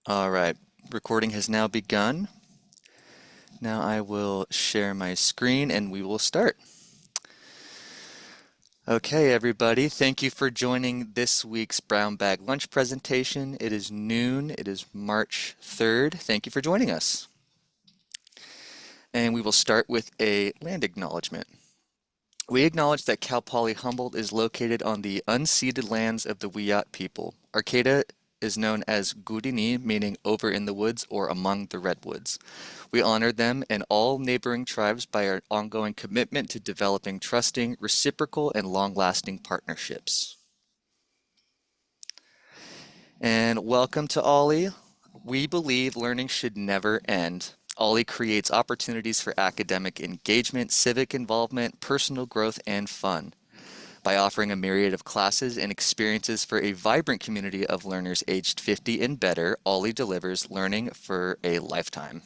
All right, recording has now begun. Now I will share my screen and we will start. Okay, everybody, thank you for joining this week's Brown Bag Lunch presentation. It is noon, it is March 3rd. Thank you for joining us. And we will start with a land acknowledgement. We acknowledge that Cal Poly Humboldt is located on the unceded lands of the Wiyot people. Arcata is known as Gudini, meaning over in the woods or among the redwoods. We honor them and all neighboring tribes by our ongoing commitment to developing trusting, reciprocal, and long-lasting partnerships. And welcome to OLLI. We believe learning should never end. OLLI creates opportunities for academic engagement, civic involvement, personal growth, and fun. By offering a myriad of classes and experiences for a vibrant community of learners aged 50 and better, OLLI delivers learning for a lifetime.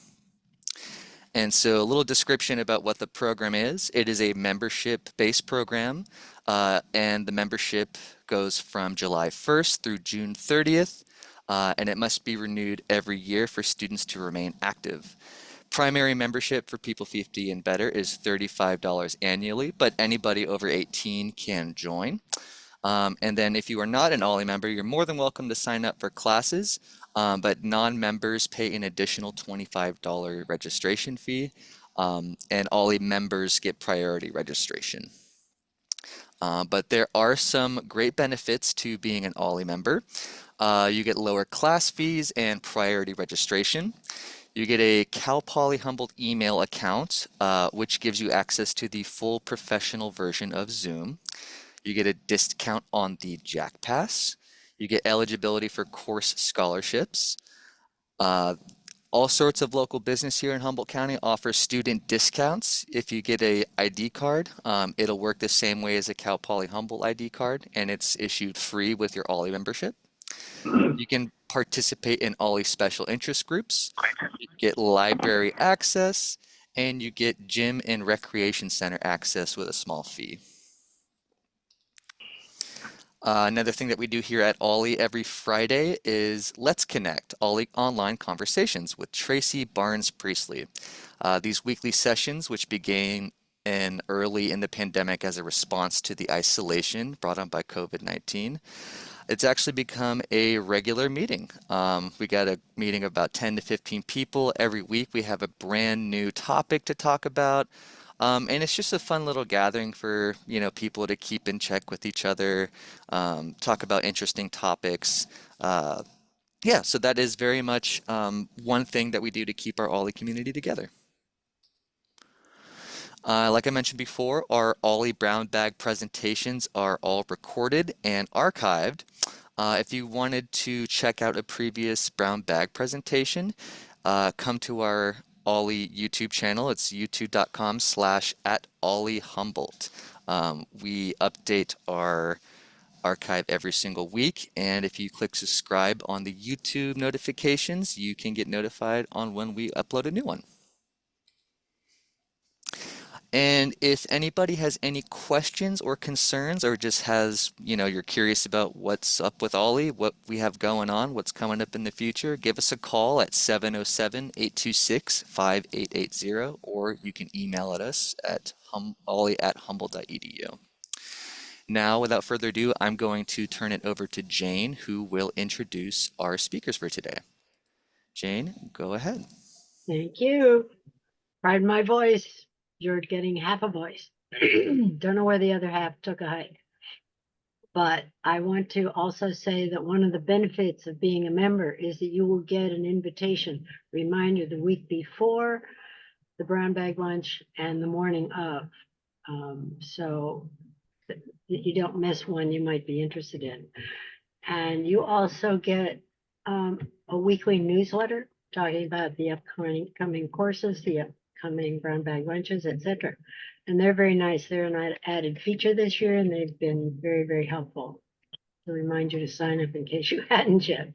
And so a little description about what the program is. It is a membership-based program, and the membership goes from July 1st through June 30th, and it must be renewed every year for students to remain active. Primary membership for people 50 and better is $35 annually, but anybody over 18 can join. And then if you are not an OLLI member, you're more than welcome to sign up for classes, but non-members pay an additional $25 registration fee, and OLLI members get priority registration. But there are some great benefits to being an OLLI member. You get lower class fees and priority registration. You get a Cal Poly Humboldt email account, which gives you access to the full professional version of Zoom. You get a discount on the Jack Pass. You get eligibility for course scholarships. Uh, all sorts of local business here in Humboldt County offer student discounts. If you get a ID card, it'll work the same way as a Cal Poly Humboldt ID card, and it's issued free with your OLLI membership. You can participate in OLLI special interest groups. You get library access, and you get gym and recreation center access with a small fee. Another thing that we do here at OLLI every Friday is Let's Connect, OLLI Online Conversations with Tracy Barnes-Priestley. These weekly sessions, which began early in the pandemic as a response to the isolation brought on by COVID-19, it's actually become a regular meeting. We got a meeting of about 10 to 15 people every week. We have a brand new topic to talk about. And it's just a fun little gathering for, people to keep in check with each other, talk about interesting topics. Yeah, so that is very much one thing that we do to keep our OLLI community together. Like I mentioned before, our OLLI brown bag presentations are all recorded and archived. If you wanted to check out a previous brown bag presentation, come to our OLLI YouTube channel. It's youtube.com/@OLLIHumboldt. We update our archive every single week, and if you click subscribe on the YouTube notifications, you can get notified on when we upload a new one. And if anybody has any questions or concerns or just has, you're curious about what's up with OLLI, what we have going on, what's coming up in the future, give us a call at 707-826-5880, or you can email at us at olli@humboldt.edu. Now, without further ado, I'm going to turn it over to Jane, who will introduce our speakers for today. Jane, go ahead. Thank you. Pardon my voice. You're getting half a voice. Don't know where the other half took a hike. But I want to also say that one of the benefits of being a member is that you will get an invitation reminder the week before the brown bag lunch and the morning of. So that you don't miss one you might be interested in. And you also get a weekly newsletter talking about the upcoming courses, the upcoming brown bag lunches, etc. And they're very nice. They're an added feature this year, and they've been very, very helpful to remind you to sign up in case you hadn't yet.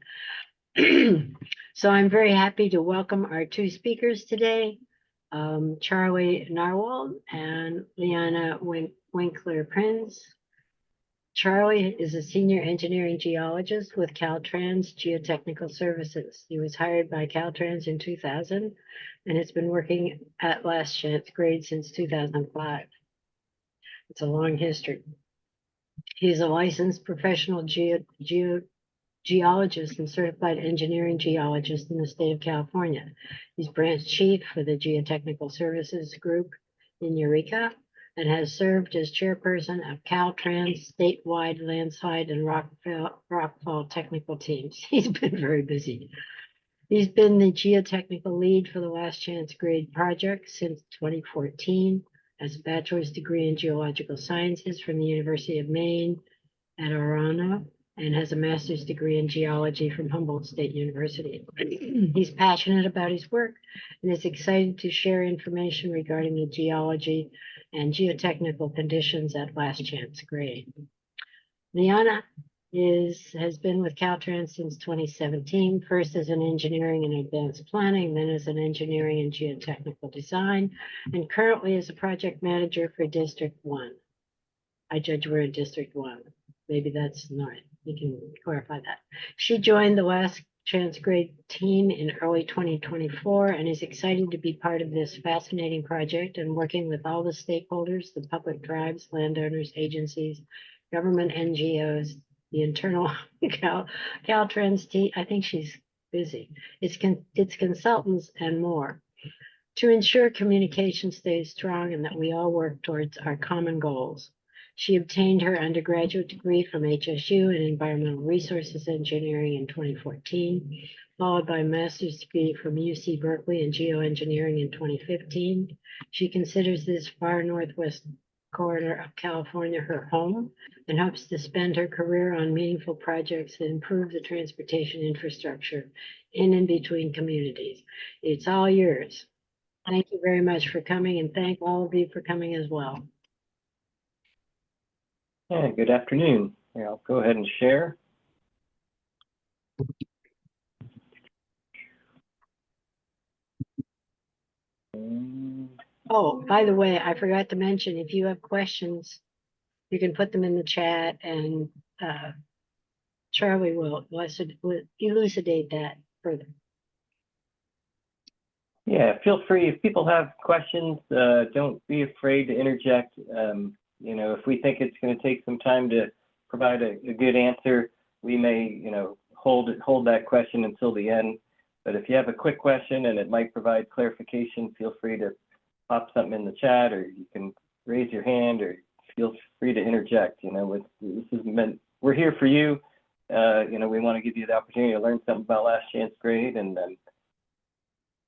So I'm very happy to welcome our two speakers today, Charlie Narwold and Liana Winkler-Prinz. Charlie is a senior engineering geologist with Caltrans Geotechnical Services. He was hired by Caltrans in 2000 and has been working at Last Chance Grade since 2005. It's a long history. He's a licensed professional geologist and certified engineering geologist in the state of California. He's branch chief for the Geotechnical Services Group in Eureka and has served as chairperson of Caltrans statewide landslide and rockfall technical teams. He's been very busy. He's been the geotechnical lead for the Last Chance Grade project since 2014, has a bachelor's degree in geological sciences from the University of Maine at Orano, and has a master's degree in geology from Humboldt State University. He's passionate about his work and is excited to share information regarding the geology and geotechnical conditions at Last Chance Grade. Liana has been with Caltrans since 2017, first as an engineering and advanced planning, then as an engineering and geotechnical design, and currently as a project manager for District 1. I judge we're in District 1. Maybe that's not. You can clarify that. She joined the Last Chance Grade team in early 2024 and is excited to be part of this fascinating project and working with all the stakeholders, the public tribes, landowners, agencies, government NGOs, the internal Caltrans team. I think she's busy. It's consultants and more to ensure communication stays strong and that we all work towards our common goals. She obtained her undergraduate degree from HSU in Environmental Resources Engineering in 2014, followed by a master's degree from UC Berkeley in Geoengineering in 2015. She considers this far northwest corner of California her home and hopes to spend her career on meaningful projects that improve the transportation infrastructure in and between communities. It's all yours. Thank you very much for coming, and thank all of you for coming as well. Yeah, good afternoon. Here, I'll go ahead and share. Oh, by the way, I forgot to mention, if you have questions, you can put them in the chat and Charlie will elucidate that further. Yeah, feel free. If people have questions, don't be afraid to interject. You know, if we think it's going to take some time to provide a good answer, we may, you know, hold that question until the end. But if you have a quick question and it might provide clarification, feel free to pop something in the chat, or you can raise your hand, or feel free to interject. You know, we're here for you. You know, we want to give you the opportunity to learn something about Last Chance Grade, and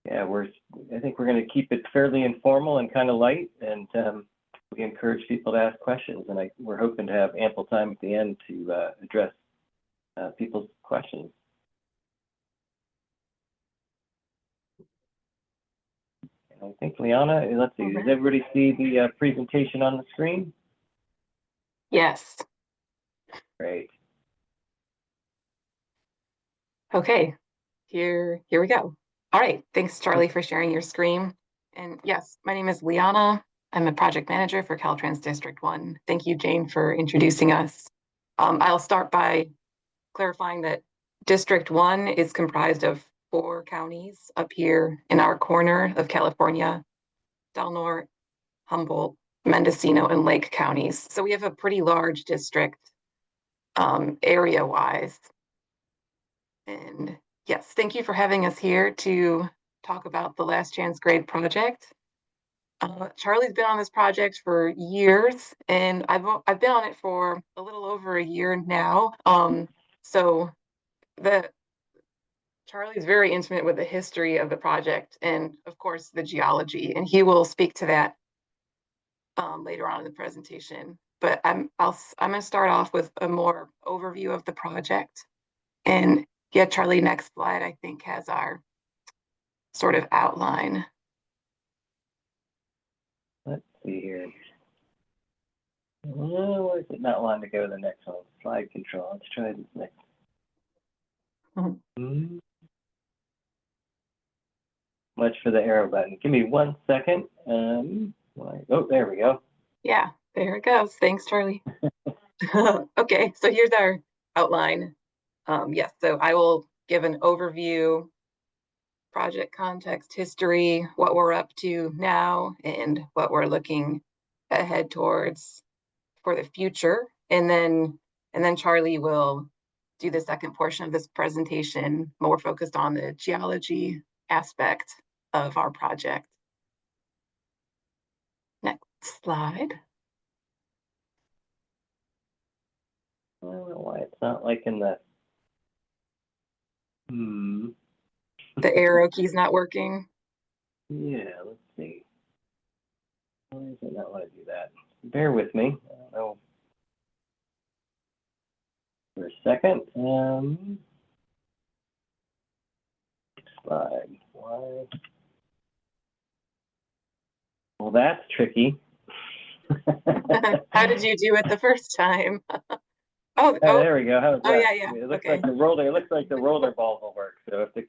yeah, I think we're going to keep it fairly informal and kind of light, and we encourage people to ask questions, and we're hoping to have ample time at the end to address people's questions. And I think Liana, let's see, does everybody see the presentation on the screen? Yes. Great. Okay, here we go. All right, thanks Charlie for sharing your screen. And yes, my name is Liana. I'm a project manager for Caltrans District 1. Thank you, Jane, for introducing us. I'll start by clarifying that District 1 is comprised of 4 counties up here in our corner of California: Del Norte, Humboldt, Mendocino, and Lake counties. So we have a pretty large district area-wise. And yes, thank you for having us here to talk about the Last Chance Grade project. Charlie's been on this project for years, and I've been on it for a little over a year now. So Charlie's very intimate with the history of the project and, of course, the geology, and he will speak to that later on in the presentation. But I'm going to start off with a more overview of the project. And yeah, Charlie, next slide, I think, has our sort of outline. Let's see here. Oh, is it not wanting to go to the next one? Slide control. Let's try this next. Much for the arrow button. Give me 1 second. Oh, there we go. Yeah, there it goes. Thanks, Charlie. Okay, so here's our outline. Yes, so I will give an overview, project context, history, what we're up to now, and what we're looking ahead towards for the future. And then Charlie will do the second portion of this presentation, more focused on the geology aspect of our project. Next slide. I don't know why it's not like in the. The arrow key's not working. Yeah, let's see. Why does it not want to do that? Bear with me. I don't know. For a second. Slide. Why? Well, that's tricky. How did you do it the first time? Oh, There we go. How's that? oh yeah. It looks Okay. like the roller. It looks like the roller ball will work. So if the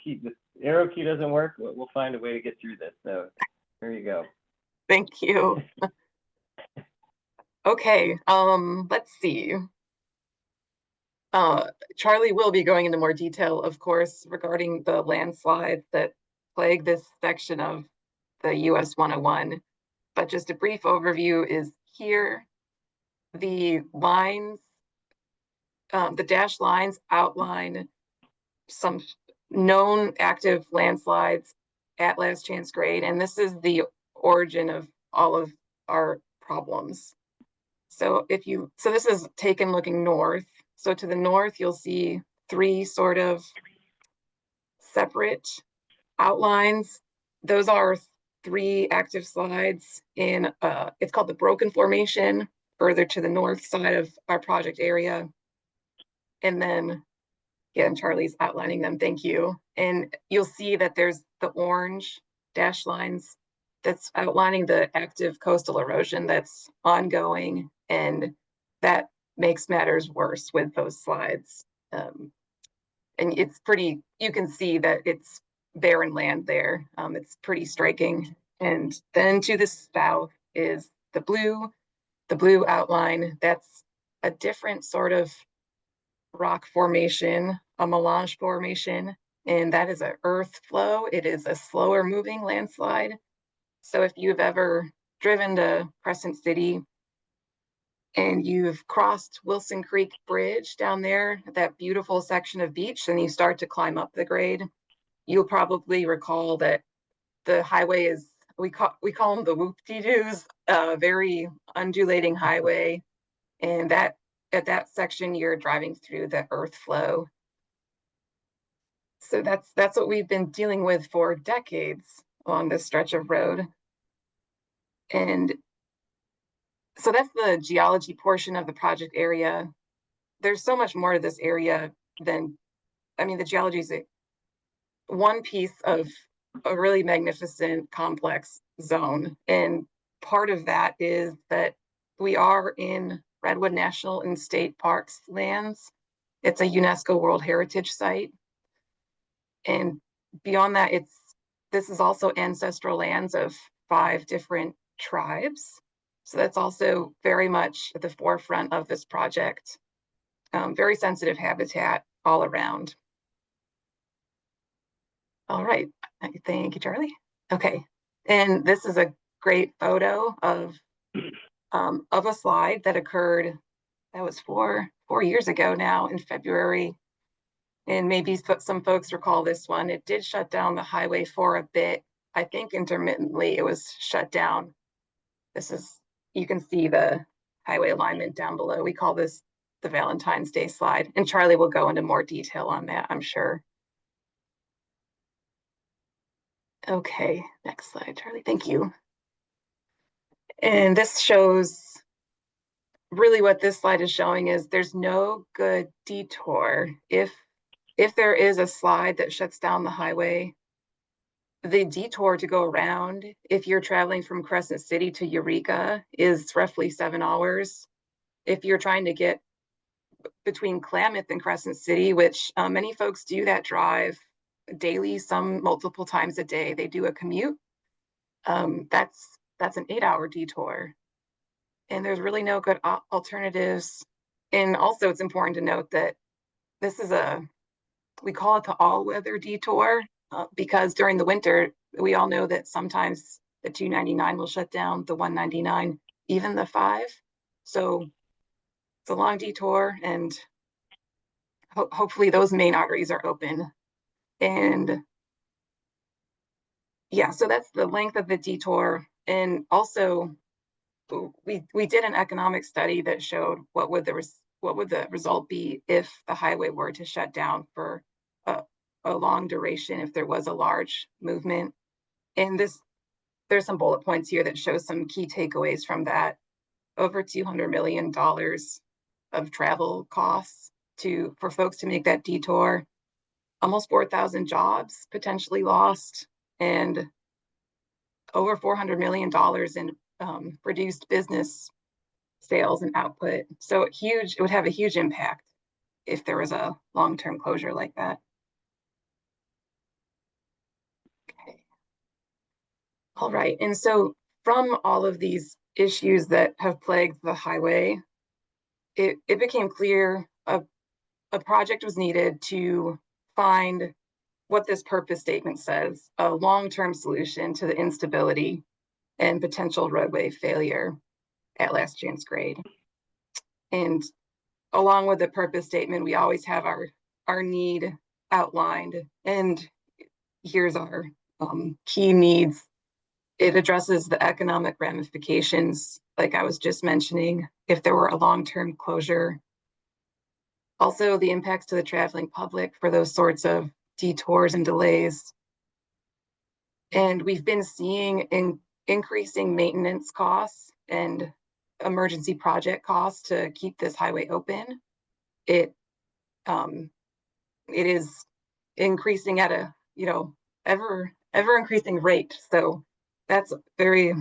arrow key doesn't work, we'll find a way to get through this. So there you go. Thank you. Okay, let's see. Charlie will be going into more detail, of course, regarding the landslides that plague this section of the US 101. But just a brief overview is here. The lines, the dashed lines outline some known active landslides at last chance grade, and this is the origin of all of our problems. So this is taken looking north. So to the north, you'll see three sort of separate outlines. Those are three active slides in, it's called the Broken Formation, further to the north side of our project area. And then, again, Charlie's outlining them, thank you. And you'll see that there's the orange dashed lines that's outlining the active coastal erosion that's ongoing, and that makes matters worse with those slides. And it's pretty, you can see that it's barren land there. It's pretty striking. And then to the south is the blue outline. That's a different sort of rock formation, a melange formation, and that is an earth flow. It is a slower moving landslide. So if you've ever driven to Crescent City and you've crossed Wilson Creek Bridge down there, that beautiful section of beach, and you start to climb up the grade, you'll probably recall that the highway is, we call them the whoop-de-doos, very undulating highway. And that at that section, you're driving through the earth flow. So that's what we've been dealing with for decades along this stretch of road. And so that's the geology portion of the project area. There's so much more to this area than, I mean, the geology is one piece of a really magnificent, complex zone. And part of that is that we are in Redwood National and State Parks lands. It's a UNESCO World Heritage Site. And beyond that, this is also ancestral lands of 5 different tribes. So that's also very much at the forefront of this project. Very sensitive habitat all around. All right, thank you, Charlie. Okay, and this is a great photo of a slide that occurred, that was four years ago now in February. And maybe some folks recall this one. It did shut down the highway for a bit. I think intermittently it was shut down. This is, you can see the highway alignment down below. We call this the Valentine's Day slide. And Charlie will go into more detail on that, I'm sure. Okay, next slide, Charlie, thank you. And this shows, really what this slide is showing is there's no good detour. If there is a slide that shuts down the highway, the detour to go around, if you're traveling from Crescent City to Eureka, is roughly 7 hours. If you're trying to get between Klamath and Crescent City, which many folks do that drive daily, some multiple times a day, they do a commute, that's an 8-hour detour. And there's really no good alternatives And also it's important to note that this is we call it the all-weather detour because during the winter, we all know that sometimes the 299 will shut down, the 199, even the 5. So it's a long detour, and hopefully those main arteries are open. And yeah, so that's the length of the detour. And also we did an economic study that showed what would the result be if the highway were to shut down for a long duration, if there was a large movement. And there's some bullet points here that show some key takeaways from that. Over $200 million of travel costs for folks to make that detour, almost 4,000 jobs potentially lost, and over $400 million in reduced business sales and output. So it would have a huge impact if there was a long-term closure like that. Okay. All right, and so from all of these issues that have plagued the highway, it became clear a project was needed to find what this purpose statement says, a long-term solution to the instability and potential roadway failure at Last Chance Grade. And along with the purpose statement, we always have our need outlined. And here's our key needs. It addresses the economic ramifications, like I was just mentioning, if there were a long-term closure. Also, the impacts to the traveling public for those sorts of detours and delays. And we've been seeing increasing maintenance costs and emergency project costs to keep this highway open. It is increasing at a ever increasing rate. So that's we're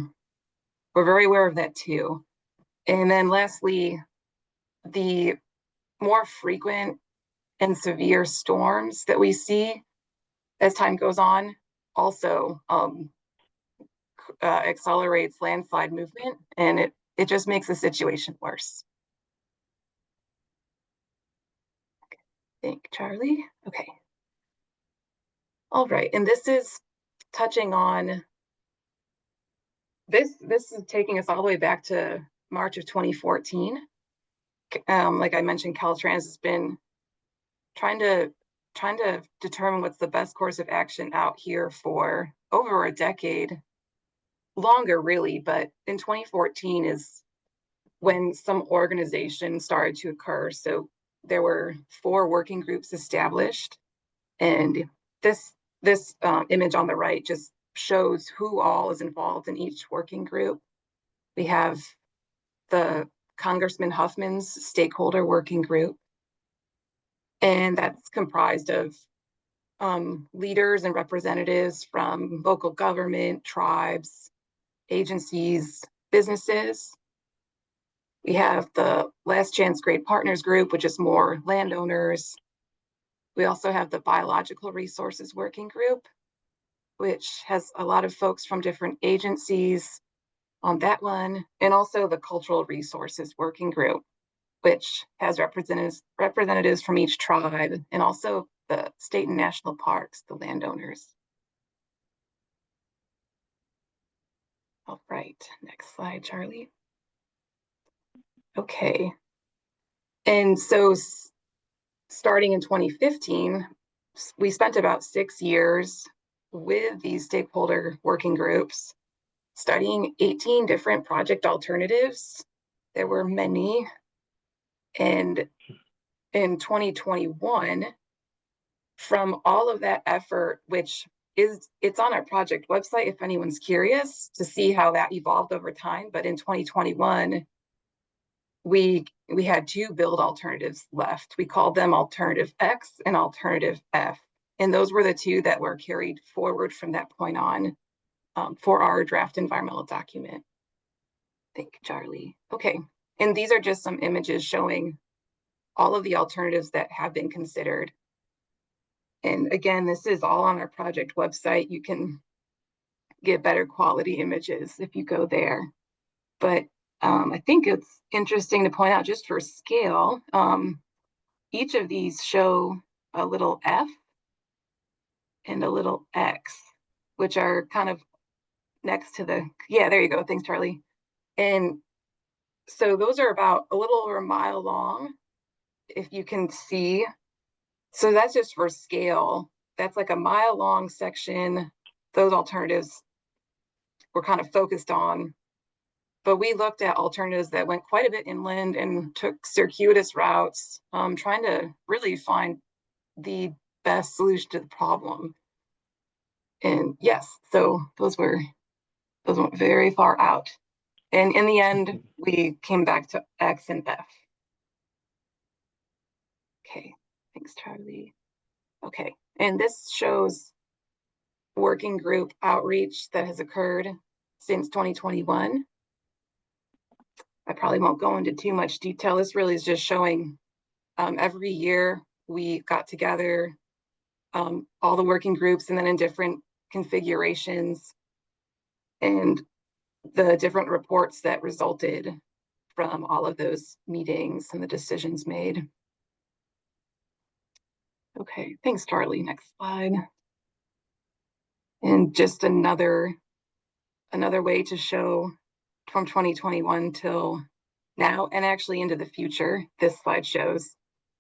very aware of that too. And then lastly, the more frequent and severe storms that we see as time goes on also accelerates landslide movement, and it just makes the situation worse. Okay. Thank you, Charlie. Okay. All right, and this is touching on this is taking us all the way back to March of 2014. Like I mentioned, Caltrans has been trying to determine what's the best course of action out here for over a decade, longer really, but in 2014 is when some organization started to occur. So there were 4 working groups established, and this image on the right just shows who all is involved in each working group. We have the Congressman Huffman's stakeholder working group, and that's comprised of leaders and representatives from local government, tribes, agencies, businesses. We have the Last Chance Grade Partners Group, which is more landowners. We also have the Biological Resources Working Group, which has a lot of folks from different agencies on that one, and also the Cultural Resources Working Group, which has representatives from each tribe, and also the state and national parks, the landowners. All right, next slide, Charlie. Okay, and so starting in 2015, we spent about 6 years with these stakeholder working groups, studying 18 different project alternatives. There were many. And in 2021, from all of that effort, it's on our project website if anyone's curious to see how that evolved over time. But in 2021, we had 2 build alternatives left. We called them Alternative X and Alternative F. And those were the 2 that were carried forward from that point on for our draft environmental document. Thank you, Charlie. Okay, and these are just some images showing all of the alternatives that have been considered. And again, this is all on our project website. You can get better quality images if you go there. But I think it's interesting to point out just for scale, each of these show a little F and a little X, which are kind of next to the, yeah, there you go. Thanks, Charlie. And so those are about a little over a mile long, if you can see. So that's just for scale. That's like a mile long section. Those alternatives were kind of focused on, but we looked at alternatives that went quite a bit inland and took circuitous routes, trying to really find the best solution to the problem. And yes, so those went very far out. And in the end, we came back to X and F. Okay, thanks, Charlie. Okay, and this shows working group outreach that has occurred since 2021. I probably won't go into too much detail. This really is just showing every year we got together, all the working groups, and then in different configurations, and the different reports that resulted from all of those meetings and the decisions made. Okay, thanks, Charlie. Next slide. And just another way to show from 2021 till now, and actually into the future, this slide shows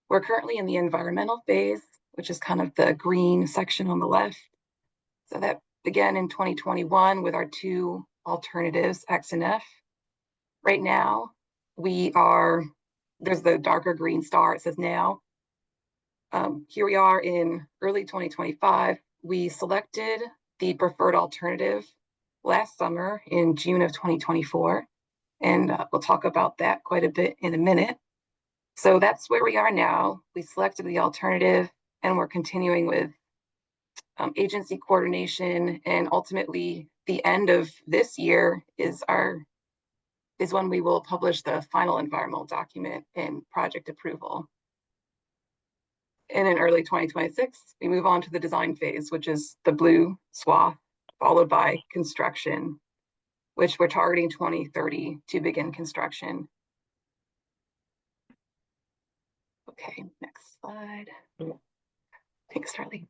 we're currently in the environmental phase, which is kind of the green section on the left. So that began in 2021 with our two alternatives, X and F. Right now, there's the darker green star, it says now. Here we are in early 2025. We selected the preferred alternative last summer in June of 2024. And we'll talk about that quite a bit in a minute. So that's where we are now. We selected the alternative and we're continuing with agency coordination, and ultimately the end of this year is when we will publish the final environmental document and project approval. And in early 2026, we move on to the design phase, which is the blue swath, followed by construction, which we're targeting 2030 to begin construction. Okay, next slide. Thanks, Charlie.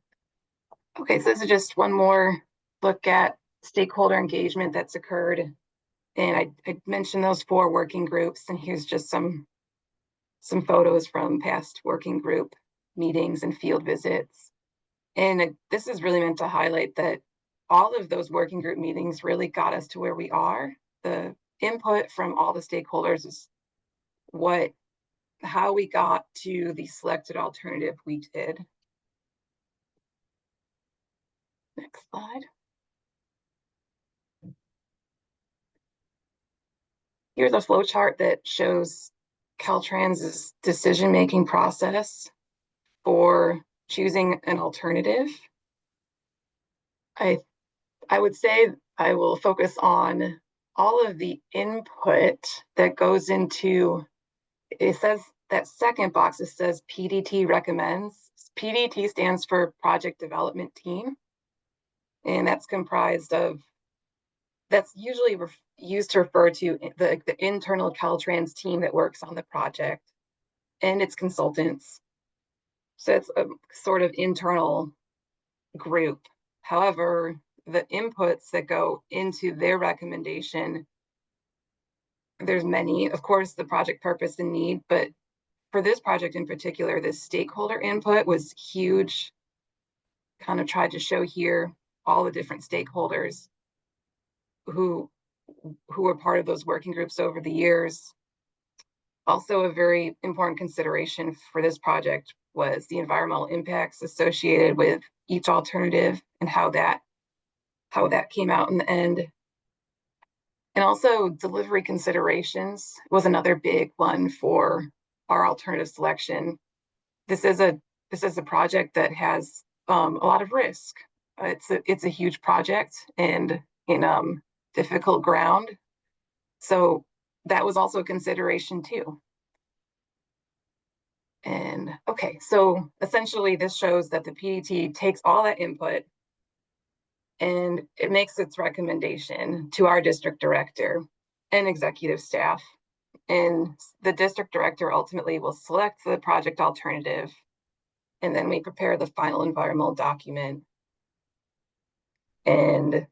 Okay, so this is just one more look at stakeholder engagement that's occurred. And I mentioned those 4 working groups, and here's just some photos from past working group meetings and field visits. And this is really meant to highlight that all of those working group meetings really got us to where we are. The input from all the stakeholders is how we got to the selected alternative we did. Next slide. Here's a flow chart that shows Caltrans's decision-making process for choosing an alternative. I would say I will focus on all of the input that goes into, it says that second box, it says PDT recommends. PDT stands for Project Development Team. And that's comprised of, that's usually used to refer to the internal Caltrans team that works on the project and its consultants. So it's a sort of internal group. However, the inputs that go into their recommendation, there's many, of course, the project purpose and need, but for this project in particular, the stakeholder input was huge. Kind of tried to show here all the different stakeholders who were part of those working groups over the years. Also, a very important consideration for this project was the environmental impacts associated with each alternative and how that came out in the end. And also delivery considerations was another big one for our alternative selection. This is a project that has a lot of risk. It's a huge project and in difficult ground. So that was also a consideration too. And okay, so essentially this shows that the PDT takes all that input and it makes its recommendation to our district director. and executive staff. And the district director ultimately will select the project alternative, and then we prepare the final environmental document. And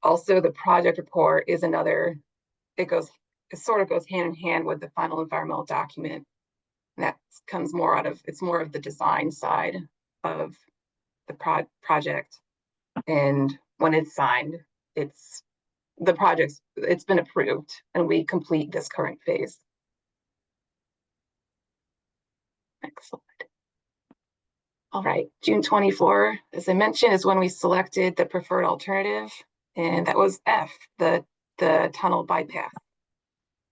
also the project report is another, it sort of goes hand in hand with the final environmental document. And that comes more out of, it's more of the design side of the project. And when it's signed, it's been approved, and we complete this current phase. Next slide. All right, June 24, as I mentioned, is when we selected the preferred alternative, and that was F, the tunnel bypass.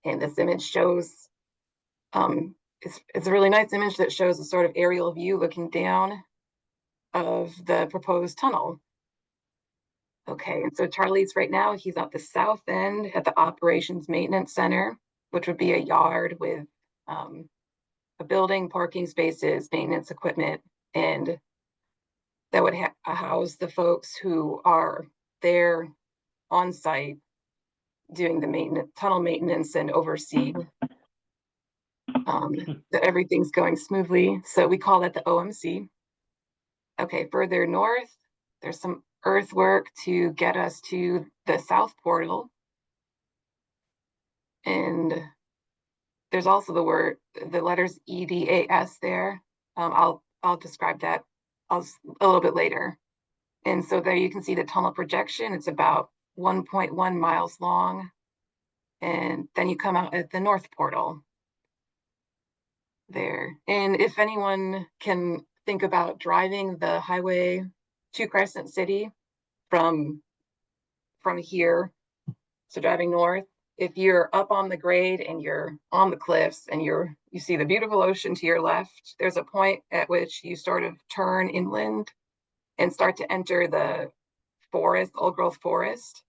And this image shows, it's a really nice image that shows a sort of aerial view looking down of the proposed tunnel. Okay, and so Charlie's right now, he's at the south end at the Operations Maintenance Center, which would be a yard with a building, parking spaces, maintenance equipment, and that would house the folks who are there on site doing the tunnel maintenance and overseeing that everything's going smoothly. So we call that the OMC. Okay, further north, there's some earthwork to get us to the south portal. And there's also the letters EDAS there. I'll describe that a little bit later. And so there you can see the tunnel projection. It's about 1.1 miles long. And then you come out at the north portal there. And if anyone can think about driving the highway to Crescent City from here, so driving north, if you're up on the grade and you're on the cliffs and you see the beautiful ocean to your left, there's a point at which you sort of turn inland and start to enter the forest, old growth forest.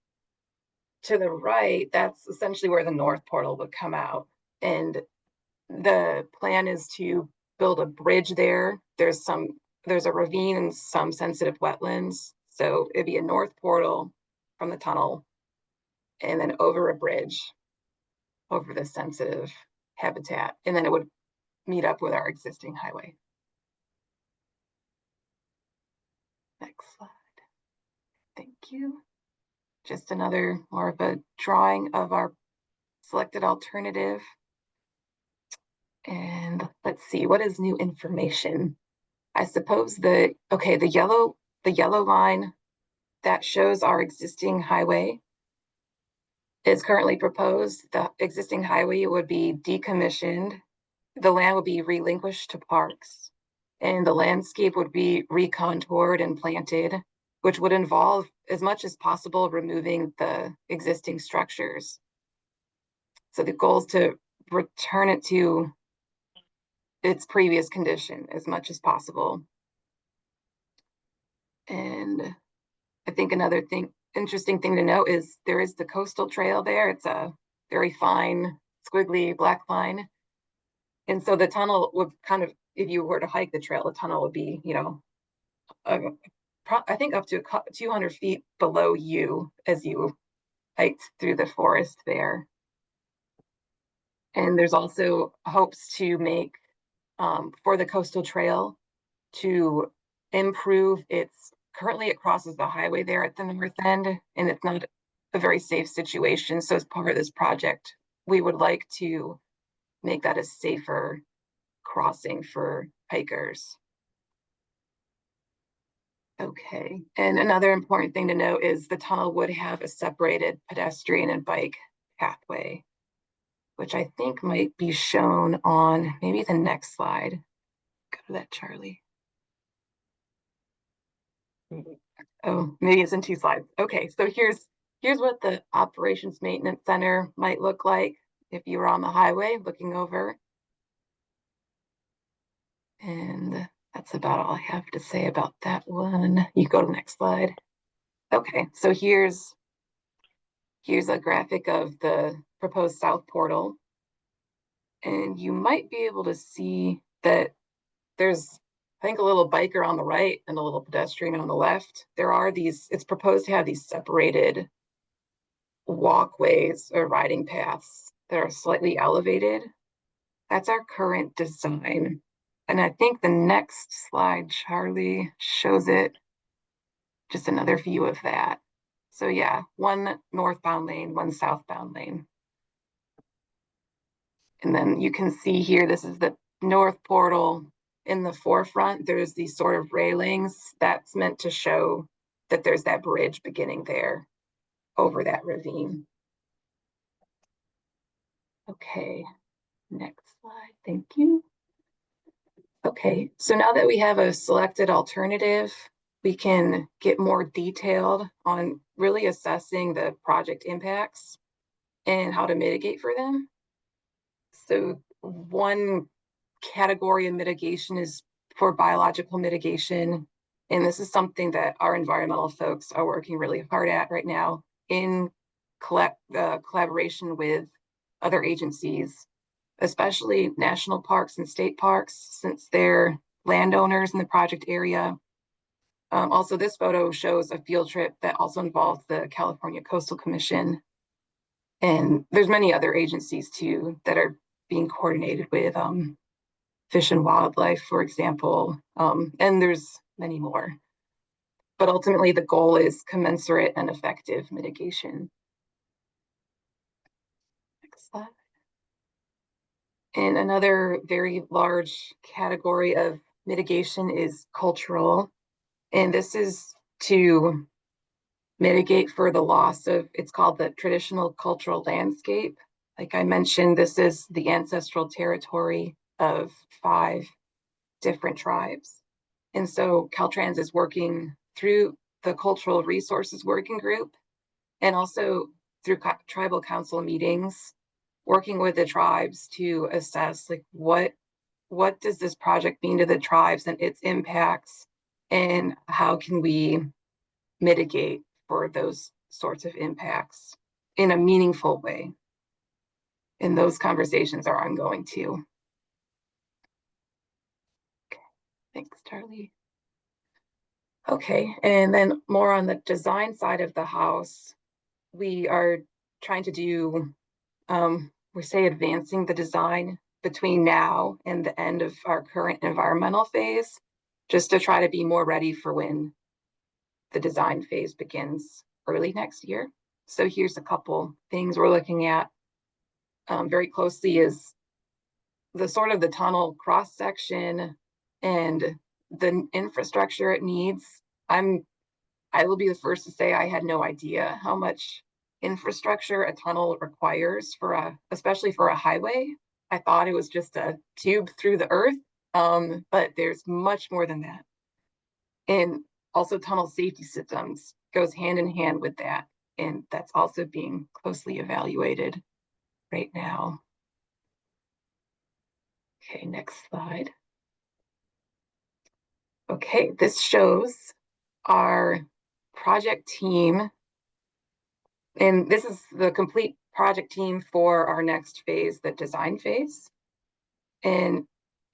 To the right, that's essentially where the north portal would come out. And the plan is to build a bridge there. There's a ravine and some sensitive wetlands. So it'd be a north portal from the tunnel and then over a bridge over the sensitive habitat. And then it would meet up with our existing highway. Next slide. Thank you. Just another more of a drawing of our selected alternative. And let's see, what is new information? I suppose the yellow line that shows our existing highway is currently proposed. The existing highway would be decommissioned. The land would be relinquished to parks, and the landscape would be recontoured and planted, which would involve, as much as possible, removing the existing structures. So the goal is to return it to its previous condition as much as possible. And I think another interesting thing to note is there is the coastal trail there. It's a very fine, squiggly black line. And so the tunnel would kind of, if you were to hike the trail, the tunnel would be, I think up to 200 feet below you as you hiked through the forest there. And there's also hopes to make, for the coastal trail, to improve currently it crosses the highway there at the north end, and it's not a very safe situation. So as part of this project, we would like to make that a safer crossing for hikers. Okay, and another important thing to note is the tunnel would have a separated pedestrian and bike pathway, which I think might be shown on maybe the next slide. Go to that, Charlie. Oh, maybe it's in 2 slides. Okay, so here's what the Operations Maintenance Center might look like if you were on the highway looking over. And that's about all I have to say about that one. You go to the next slide. Okay, so here's a graphic of the proposed south portal. And you might be able to see that there's, I think, a little biker on the right and a little pedestrian on the left. It's proposed to have these separated walkways or riding paths that are slightly elevated. That's our current design. And I think the next slide, Charlie, shows it, just another view of that. So yeah, one northbound lane, one southbound lane. And then you can see here, this is the north portal. In the forefront, there's these sort of railings that's meant to show that there's that bridge beginning there over that ravine. Okay, next slide, thank you. Okay, so now that we have a selected alternative, we can get more detailed on really assessing the project impacts and how to mitigate for them. So one category of mitigation is for biological mitigation. And this is something that our environmental folks are working really hard at right now in collaboration with other agencies, especially national parks and state parks, since they're landowners in the project area. Also, this photo shows a field trip that also involves the California Coastal Commission. And there's many other agencies too that are being coordinated with Fish and Wildlife, for example, and there's many more. But ultimately, the goal is commensurate and effective mitigation. Next slide. And another very large category of mitigation is cultural. And this is to mitigate for the loss of, it's called the traditional cultural landscape. Like I mentioned, this is the ancestral territory of 5 different tribes. And so Caltrans is working through the Cultural Resources Working Group and also through tribal council meetings, working with the tribes to assess like what does this project mean to the tribes and its impacts, and how can we mitigate for those sorts of impacts in a meaningful way. And those conversations are ongoing too. Okay, thanks, Charlie. Okay, and then more on the design side of the house, we are trying to do, we say advancing the design between now and the end of our current environmental phase, just to try to be more ready for when the design phase begins early next year. So here's a couple things we're looking at very closely is the sort of the tunnel cross section and the infrastructure it needs. I will be the first to say I had no idea how much infrastructure a tunnel requires for especially for a highway. I thought it was just a tube through the earth, but there's much more than that. And also tunnel safety systems goes hand in hand with that. And that's also being closely evaluated right now. Okay, next slide. Okay, this shows our project team. And this is the complete project team for our next phase, the design phase. And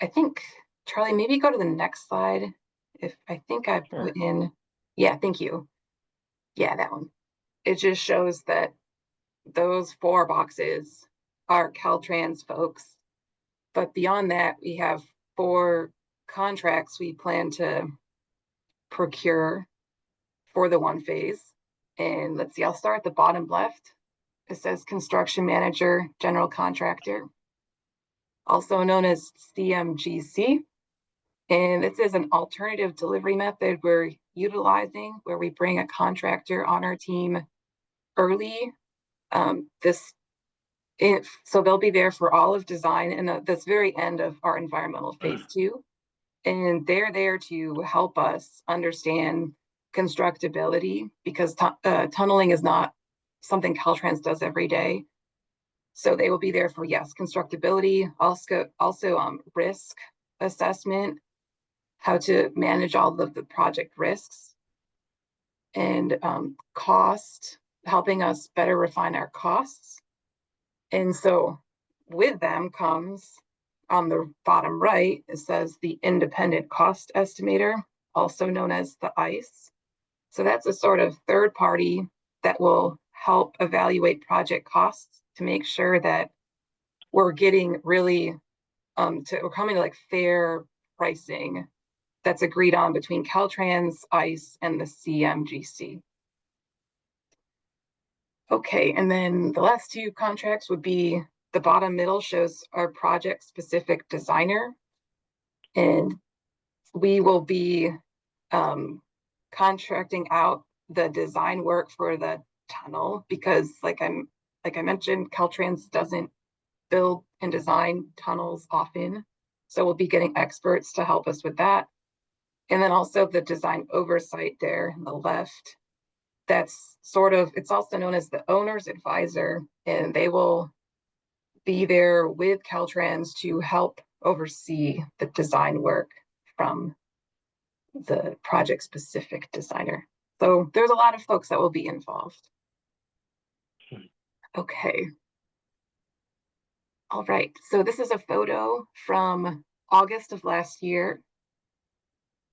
I think, Charlie, maybe go to the next slide. If I think I put in, yeah, thank you. Yeah, that one. It just shows that those 4 boxes are Caltrans folks. But beyond that, we have 4 contracts we plan to procure for the 1 phase. And let's see, I'll start at the bottom left. It says construction manager, general contractor, also known as CMGC. And this is an alternative delivery method we're utilizing where we bring a contractor on our team early. So they'll be there for all of design and this very end of our environmental phase 2. And they're there to help us understand constructability because tunneling is not something Caltrans does every day. So they will be there for, yes, constructability, also risk assessment, how to manage all of the project risks, and cost, helping us better refine our costs. And so with them comes, on the bottom right, it says the independent cost estimator, also known as the ICE. So that's a sort of third party that will help evaluate project costs to make sure that we're getting really, we're coming to like fair pricing that's agreed on between Caltrans, ICE, and the CMGC. Okay, and then the last two contracts would be the bottom middle shows our project specific designer. And we will be contracting out the design work for the tunnel because like I mentioned, Caltrans doesn't build and design tunnels often. So we'll be getting experts to help us with that. And then also the design oversight there on the left. That's sort of, it's also known as the owner's advisor, and they will be there with Caltrans to help oversee the design work from the project specific designer. So there's a lot of folks that will be involved. Okay. All right, so this is a photo from August of last year.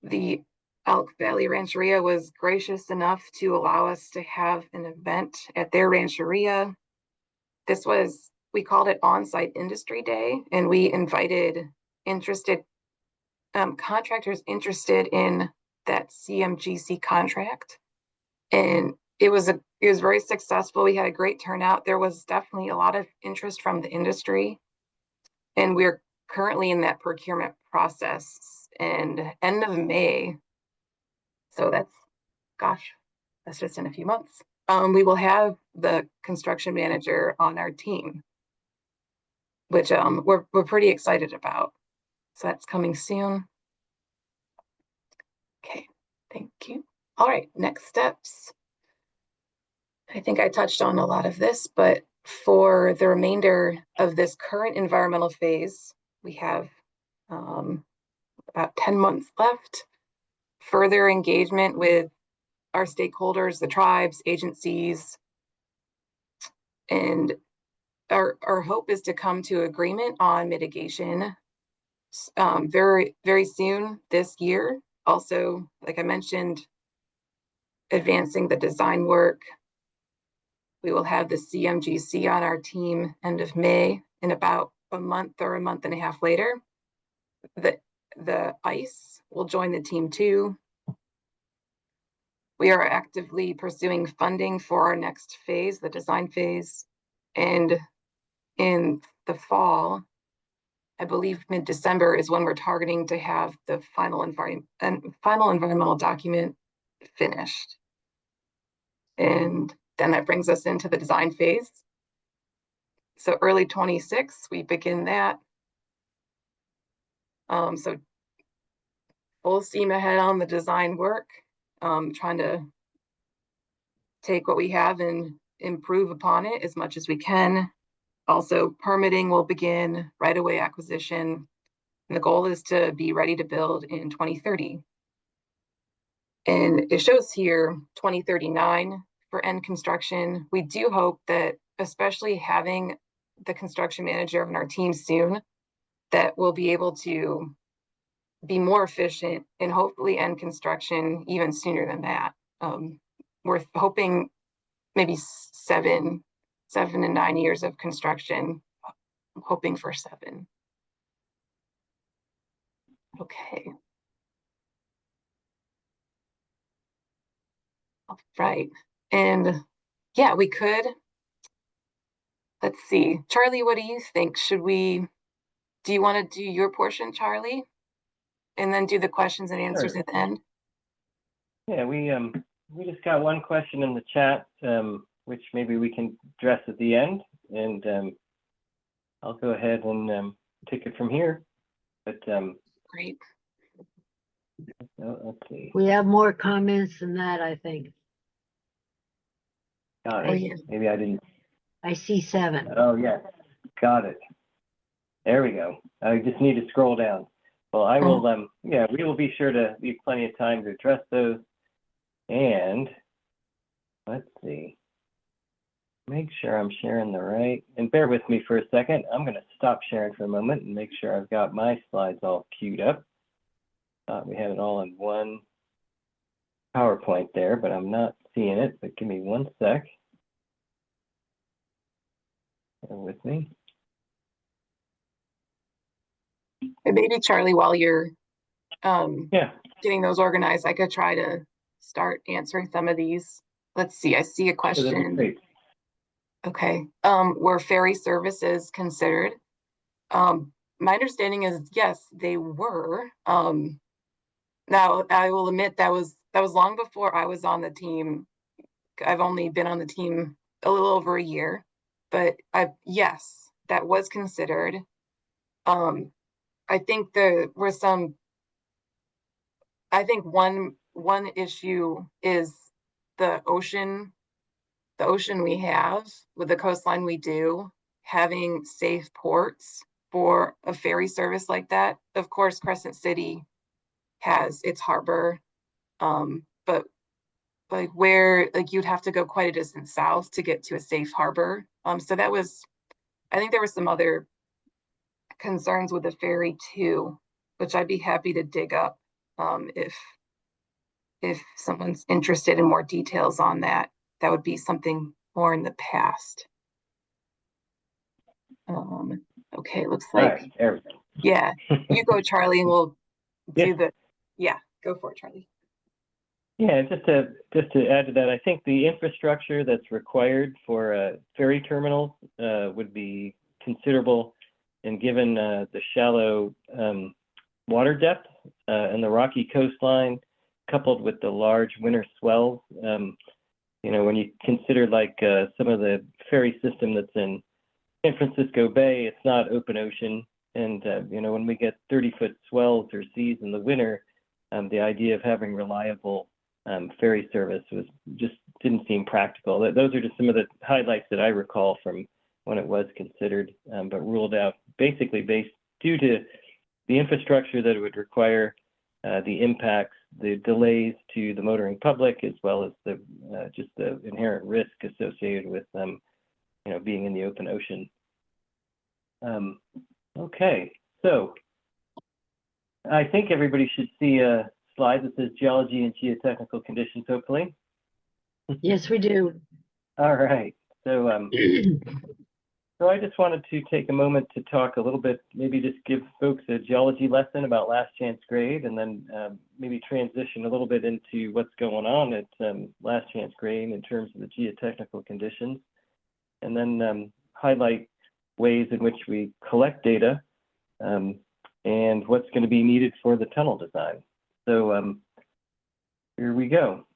The Elk Valley Rancheria was gracious enough to allow us to have an event at their rancheria. This was, we called it On-Site Industry Day, and we invited interested contractors interested in that CMGC contract. And it was very successful. We had a great turnout. There was definitely a lot of interest from the industry. And we're currently in that procurement process. And end of May, so that's just in a few months, we will have the construction manager on our team, which we're pretty excited about. So that's coming soon. Okay, thank you. All right, next steps. I think I touched on a lot of this, but for the remainder of this current environmental phase, we have about 10 months left. Further engagement with our stakeholders, the tribes, agencies, and our hope is to come to agreement on mitigation very, very soon this year. Also, like I mentioned, advancing the design work. We will have the CMGC on our team end of May, and about a month or a month and a half later, the ICE will join the team too. We are actively pursuing funding for our next phase, the design phase, and in the fall, I believe mid-December is when we're targeting to have the final environmental document finished. And then that brings us into the design phase. So early 26, we begin that. So full steam ahead on the design work, trying to take what we have and improve upon it as much as we can. Also, permitting will begin right away acquisition. And the goal is to be ready to build in 2030. And it shows here 2039 for end construction. We do hope that, especially having the construction manager on our team soon, that we'll be able to be more efficient and hopefully end construction even sooner than that. We're hoping maybe 7 to 9 years of construction. I'm hoping for 7. Okay. All right. And yeah, we could. Let's see. Charlie, what do you think? Do you want to do your portion, Charlie? And then do the questions and answers Sure. at the end? Yeah, we just got one question in the chat, which maybe we can address at the end, and I'll go ahead and take it from here. But Great. let's see. We have more comments than that, I think. Got Oh, it. yeah. Maybe I didn't. I see 7. Oh, yeah. Got it. There we go. I just need to scroll down. Well, I will, yeah, we will be sure to leave plenty of time to address those. And let's see. Make sure I'm sharing the right, and bear with me for a second. I'm going to stop sharing for a moment and make sure I've got my slides all queued up. We have it all in one PowerPoint there, but I'm not seeing it. But give me one sec. Bear with me. And maybe Charlie, while you're Yeah. getting those organized, I could try to start answering some of these. Let's see, I see a So that'd be question. great. Okay, were ferry services considered? My understanding is yes, they were. Now I will admit that was long before I was on the team. I've only been on the team a little over a year, but yes, that was considered. I think there were some. I think one issue is the ocean we have with the coastline we do, having safe ports for a ferry service like that. Of course, Crescent City has its harbor, but like you'd have to go quite a distance south to get to a safe harbor. So that was, I think there were some other concerns with the ferry too, which I'd be happy to dig up if someone's interested in more details on that. That would be something more in the past. Okay, looks All like, right, there we go. yeah, you go, Charlie, and we'll do yeah, go for it, Charlie. Yeah, just to add to that, I think the infrastructure that's required for ferry terminals would be considerable, and given the shallow water depth and the rocky coastline, coupled with the large winter swells, you know, when you consider like some of the ferry system that's in San Francisco Bay, it's not open ocean, and you know, when we get 30-foot swells or seas in the winter, the idea of having reliable ferry service just didn't seem practical. Those are just some of the highlights that I recall from when it was considered, but ruled out basically due to the infrastructure that it would require, the impacts, the delays to the motoring public, as well as the just the inherent risk associated with you know, being in the open ocean. Okay, so I think everybody should see a slide that says geology and geotechnical conditions, hopefully. Yes, we do. All right, so so I just wanted to take a moment to talk a little bit, maybe just give folks a geology lesson about last chance grade, and then maybe transition a little bit into what's going on at last chance grade in terms of the geotechnical conditions, and then highlight ways in which we collect data and what's going to be needed for the tunnel design. So here we go.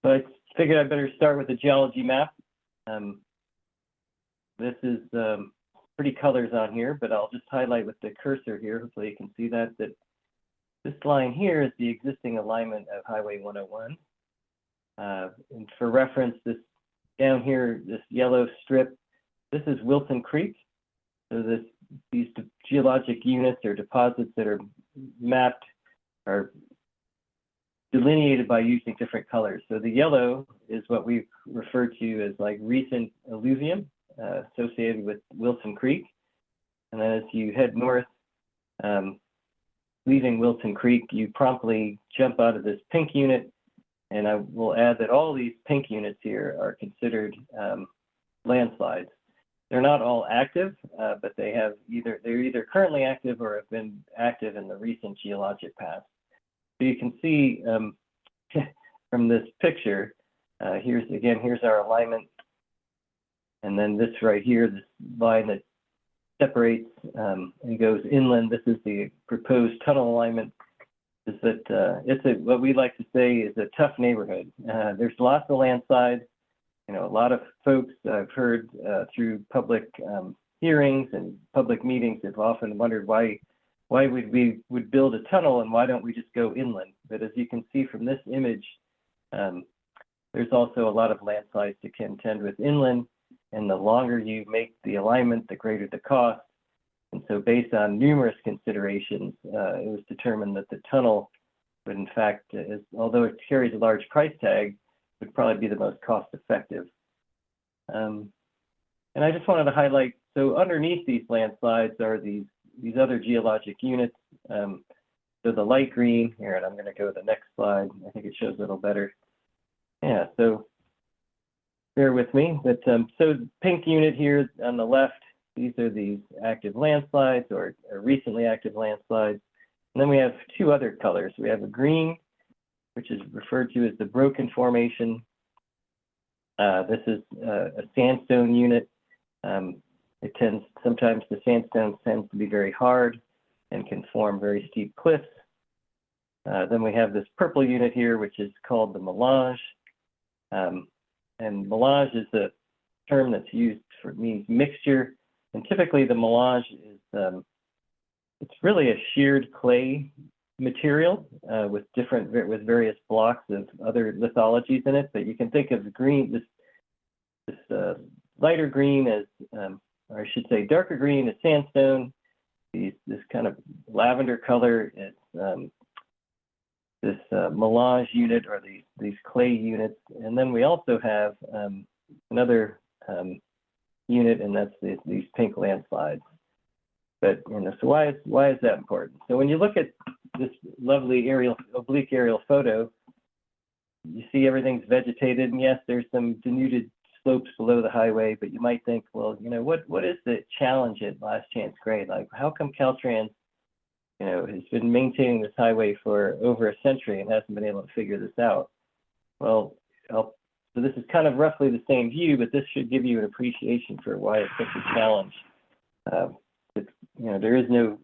So I figured I'd better start with the geology map. This is pretty colors on here, but I'll just highlight with the cursor here. Hopefully you can see that this line here is the existing alignment of Highway 101. And for reference, this down here, this yellow strip, this is Wilson Creek. So these geologic units or deposits that are mapped are delineated by using different colors. So the yellow is what we refer to as like recent alluvium associated with Wilson Creek. And then as you head north, leaving Wilson Creek, you promptly jump out of this pink unit. And I will add that all these pink units here are considered landslides. They're not all active, but they're either currently active or have been active in the recent geologic past. So you can see from this picture, here's our alignment. And then this right here, this line that separates and goes inland, this is the proposed tunnel alignment. Is that what we like to say is a tough neighborhood. There's lots of landslides. You know, a lot of folks I've heard through public hearings and public meetings have often wondered why we would build a tunnel and why don't we just go inland? But as you can see from this image, there's also a lot of landslides to contend with inland, and the longer you make the alignment, the greater the cost. And so based on numerous considerations, it was determined that the tunnel would in fact, although it carries a large price tag, would probably be the most cost effective. And I just wanted to highlight, so underneath these landslides are these other geologic units. So the light green here, and I'm going to go to the next slide. I think it shows a little better. Yeah, so bear with me. But so pink unit here on the left, these are these active landslides or recently active landslides. And then we have two other colors. We have a green, which is referred to as the broken formation. This is a sandstone unit. Sometimes the sandstone tends to be very hard and can form very steep cliffs. Then we have this purple unit here, which is called the melange. And melange is a term that's used for, means mixture. And typically the melange is, it's really a sheared clay material with various blocks of other lithologies in it. But you can think of the green, this lighter green as, or I should say darker green is sandstone. This kind of lavender color is this melange unit or these clay units. And then we also have another unit, and that's these pink landslides. But so why is that important? So when you look at this lovely oblique aerial photo, you see everything's vegetated, and yes, there's some denuded slopes below the highway, but you might think, well, what is the challenge at Last Chance Grade? Like, how come Caltrans, has been maintaining this highway for over a century and hasn't been able to figure this out? Well, so this is kind of roughly the same view, but this should give you an appreciation for why it's such a challenge. There is no,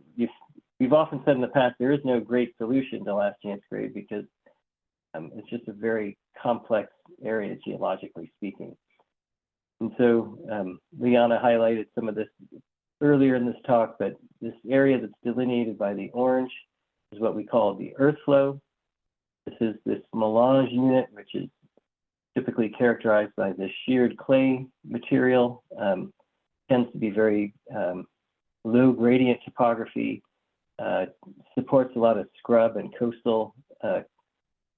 we've often said in the past, there is no great solution to Last Chance Grade because it's just a very complex area geologically speaking. And so Liana highlighted some of this earlier in this talk, but this area that's delineated by the orange is what we call the earth flow. This is this melange unit, which is typically characterized by this sheared clay material, tends to be very low gradient topography, supports a lot of scrub and coastal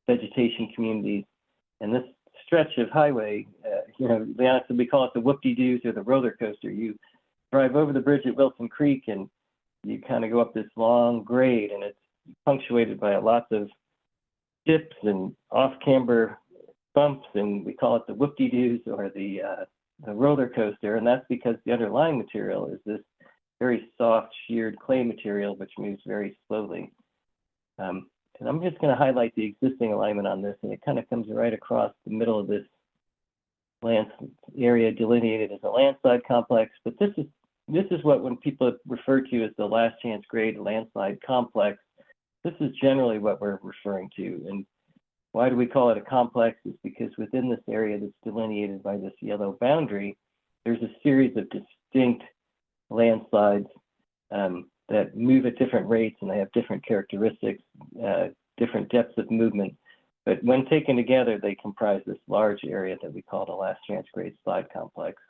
vegetation communities. And this stretch of highway, Liana said we call it the whoop-de-doos or the roller coaster. You drive over the bridge at Wilson Creek and you kind of go up this long grade, and it's punctuated by lots of dips and off-camber bumps, and we call it the whoop-de-doos or the roller coaster. And that's because the underlying material is this very soft sheared clay material which moves very slowly. And I'm just going to highlight the existing alignment on this, and it kind of comes right across the middle of this area delineated as a landslide complex. But this is what, when people refer to as the Last Chance Grade landslide complex, this is generally what we're referring to. And why do we call it a complex? Is because within this area that's delineated by this yellow boundary, there's a series of distinct landslides that move at different rates, and they have different characteristics, different depths of movement. But when taken together, they comprise this large area that we call the Last Chance Grade slide complex.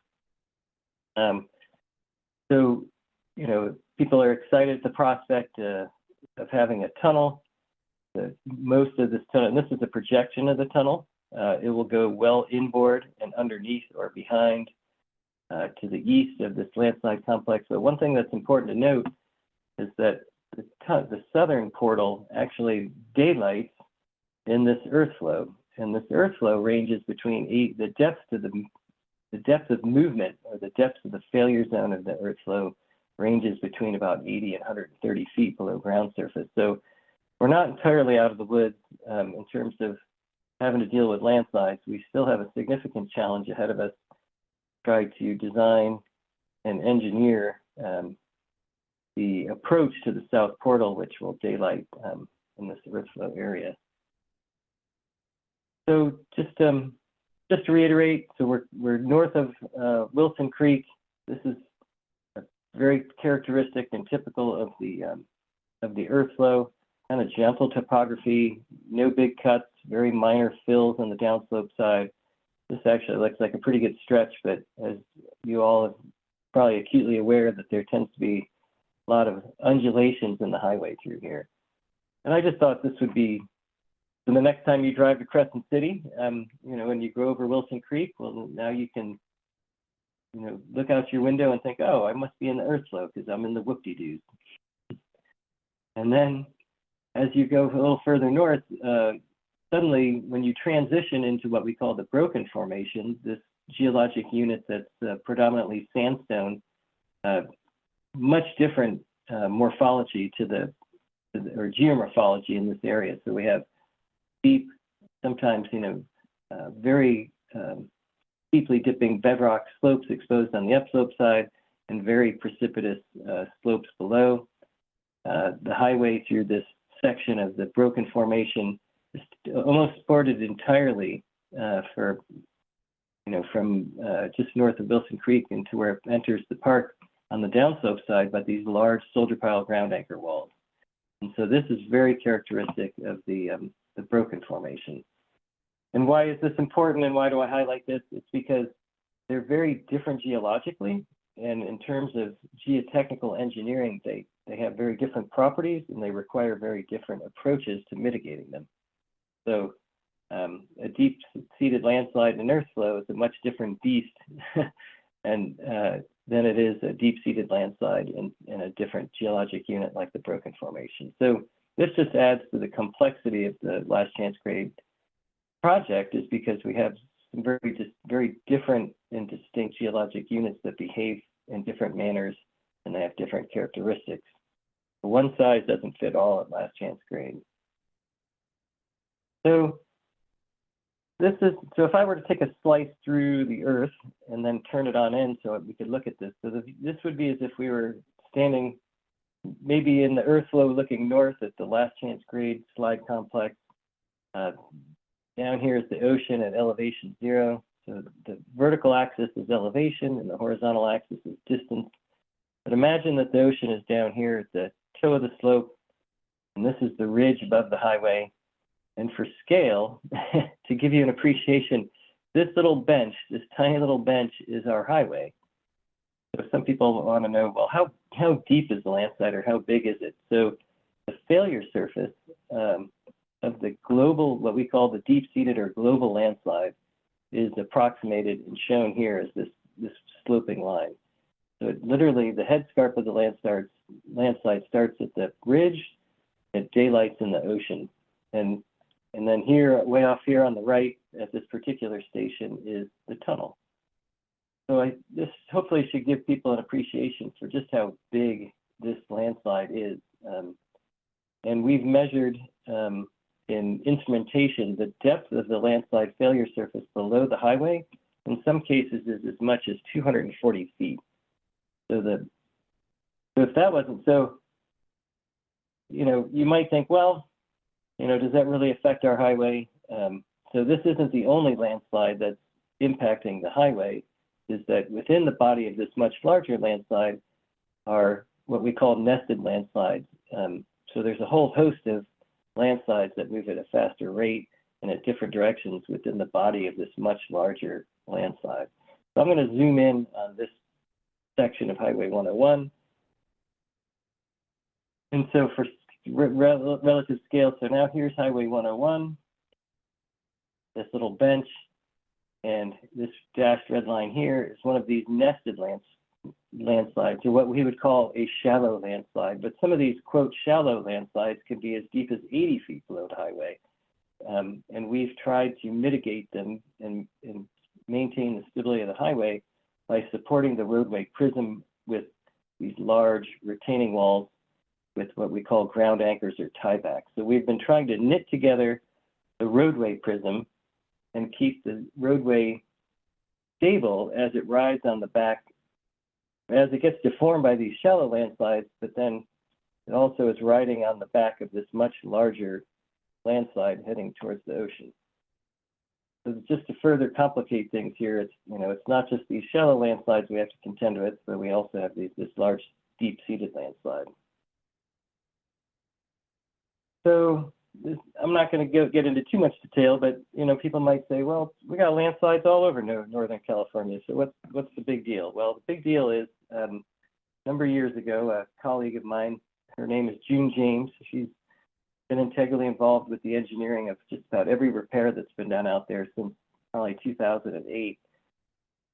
So, people are excited at the prospect of having a tunnel. Most of this tunnel, and this is a projection of the tunnel, it will go well inboard and underneath or behind to the east of this landslide complex. But one thing that's important to note is that the southern portal actually daylights in this earth flow, and this earth flow ranges between the depth of movement, or the depth of the failure zone of the earth flow ranges between about 80 and 130 feet below ground surface. So we're not entirely out of the woods in terms of having to deal with landslides. We still have a significant challenge ahead of us, try to design and engineer the approach to the south portal, which will daylight in this earth flow area. So just to reiterate, so we're north of Wilson Creek. This is very characteristic and typical of the earth flow. Kind of gentle topography, no big cuts, very minor fills on the downslope side. This actually looks like a pretty good stretch, but as you all are probably acutely aware, that there tends to be a lot of undulations in the highway through here. And I just thought this would be, so the next time you drive to Crescent City, when you go over Wilson Creek, well, now you can, look out your window and think, oh, I must be in the earth flow because I'm in the whoop-de-doos. And then as you go a little further north, suddenly when you transition into what we call the broken formation, this geologic unit that's predominantly sandstone, much different morphology or geomorphology in this area. So we have deep, sometimes, very steeply dipping bedrock slopes exposed on the upslope side and very precipitous slopes below. The highway through this section of the broken formation is almost supported entirely from just north of Wilson Creek into where it enters the park on the downslope side by these large soldier pile ground anchor walls. And so this is very characteristic of the broken formation. And why is this important and why do I highlight this? It's because they're very different geologically, and in terms of geotechnical engineering, they have very different properties and they require very different approaches to mitigating them. So a deep-seated landslide and earth flow is a much different beast and than it is a deep-seated landslide in a different geologic unit like the broken formation. So this just adds to the complexity of the last chance grade project, is because we have some very different and distinct geologic units that behave in different manners and they have different characteristics. One size doesn't fit all at last chance grade. So if I were to take a slice through the earth and then turn it on in so we could look at this. So this would be as if we were standing maybe in the earth flow looking north at the last chance grade slide complex. Down here is the ocean at elevation 0. So the vertical axis is elevation and the horizontal axis is distance. But imagine that the ocean is down here at the toe of the slope, and this is the ridge above the highway. And for scale, to give you an appreciation, this little bench, this tiny little bench, is our highway. So some people want to know, well, how deep is the landslide, or how big is it? So the failure surface of the global, what we call the deep-seated or global landslide, is approximated and shown here as this sloping line. So literally, the headscarp of the landslide starts at the ridge, it daylights in the ocean, and then here, way off here on the right, at this particular station, is the tunnel. So this hopefully should give people an appreciation for just how big this landslide is. And we've measured in instrumentation the depth of the landslide failure surface below the highway. In some cases, is as much as 240 feet. So if that wasn't so, you might think, well, does that really affect our highway? So this isn't the only landslide that's impacting the highway, is that within the body of this much larger landslide are what we call nested landslides. So there's a whole host of landslides that move at a faster rate and at different directions within the body of this much larger landslide. So I'm going to zoom in on this section of Highway 101. And so for relative scale, so now here's Highway 101, this little bench, and this dashed red line here is one of these nested landslides, or what we would call a shallow landslide. But some of these, quote, shallow landslides can be as deep as 80 feet below the highway. And we've tried to mitigate them and maintain the stability of the highway by supporting the roadway prism with these large retaining walls with what we call ground anchors or tiebacks. So we've been trying to knit together the roadway prism and keep the roadway stable as it rides on the back, as it gets deformed by these shallow landslides, but then it also is riding on the back of this much larger landslide heading towards the ocean. So just to further complicate things here, it's not just these shallow landslides we have to contend with, but we also have this large deep-seated landslide. So I'm not going to get into too much detail, but people might say, well, we got landslides all over Northern California, so what's the big deal? Well, the big deal is a number of years ago, a colleague of mine, her name is June James. She's been integrally involved with the engineering of just about every repair that's been done out there since probably 2008.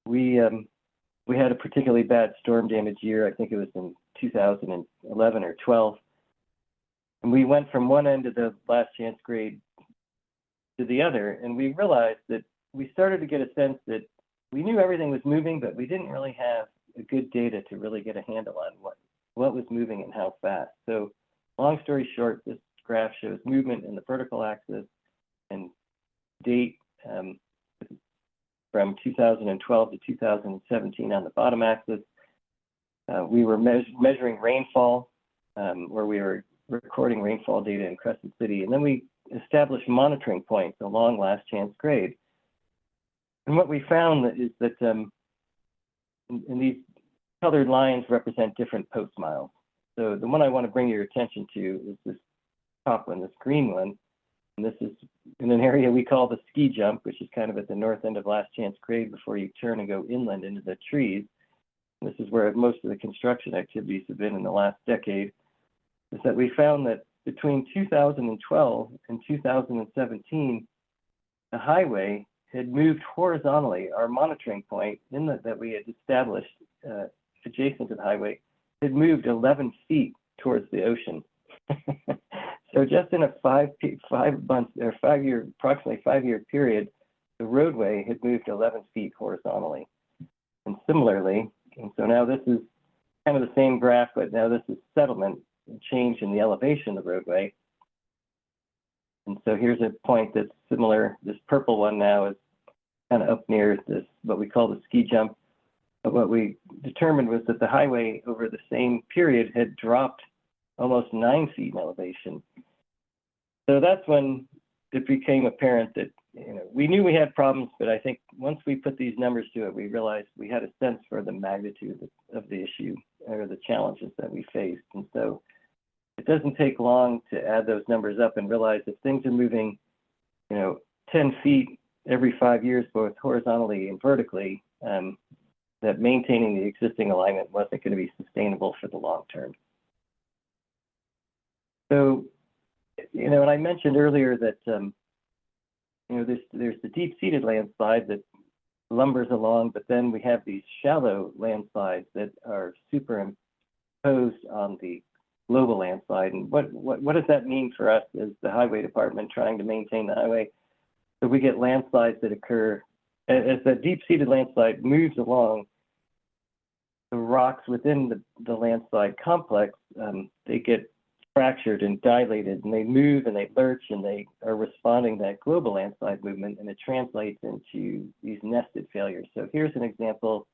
We had a particularly bad storm damage year. I think it was in 2011 or 12. And we went from one end of the last chance grade to the other, and we realized that we started to get a sense that we knew everything was moving, but we didn't really have a good data to really get a handle on what was moving and how fast. So long story short, this graph shows movement in the vertical axis and date from 2012 to 2017 on the bottom axis. We were measuring rainfall, where we were recording rainfall data in Crescent City, and then we established monitoring points along last chance grade. And what we found is that and these colored lines represent different post miles. So the one I want to bring your attention to is this top one, this green one. And this is in an area we call the ski jump, which is kind of at the north end of last chance grade before you turn and go inland into the trees. This is where most of the construction activities have been in the last decade, is that we found that between 2012 and 2017, the highway had moved horizontally. Our monitoring point that we had established adjacent to the highway had moved 11 feet towards the ocean. So just in a approximately 5-year period, the roadway had moved 11 feet horizontally. And similarly, and so now this is kind of the same graph, but now this is settlement, change in the elevation of the roadway. And so here's a point that's similar. This purple one now is kind of up near this, what we call the ski jump. But what we determined was that the highway over the same period had dropped almost 9 feet in elevation. So that's when it became apparent that, we knew we had problems, but I think once we put these numbers to it, we realized we had a sense for the magnitude of the issue or the challenges that we faced. And so it doesn't take long to add those numbers up and realize if things are moving, 10 feet every 5 years, both horizontally and vertically, that maintaining the existing alignment wasn't going to be sustainable for the long term. So, and I mentioned earlier that, there's the deep-seated landslide that lumbers along, but then we have these shallow landslides that are superimposed on the global landslide. And what does that mean for us as the highway department trying to maintain the highway? So we get landslides that occur as the deep-seated landslide moves along. The rocks within the landslide complex, they get fractured and dilated, and they move and they lurch, and they are responding to that global landslide movement, and it translates into these nested failures. So here's an example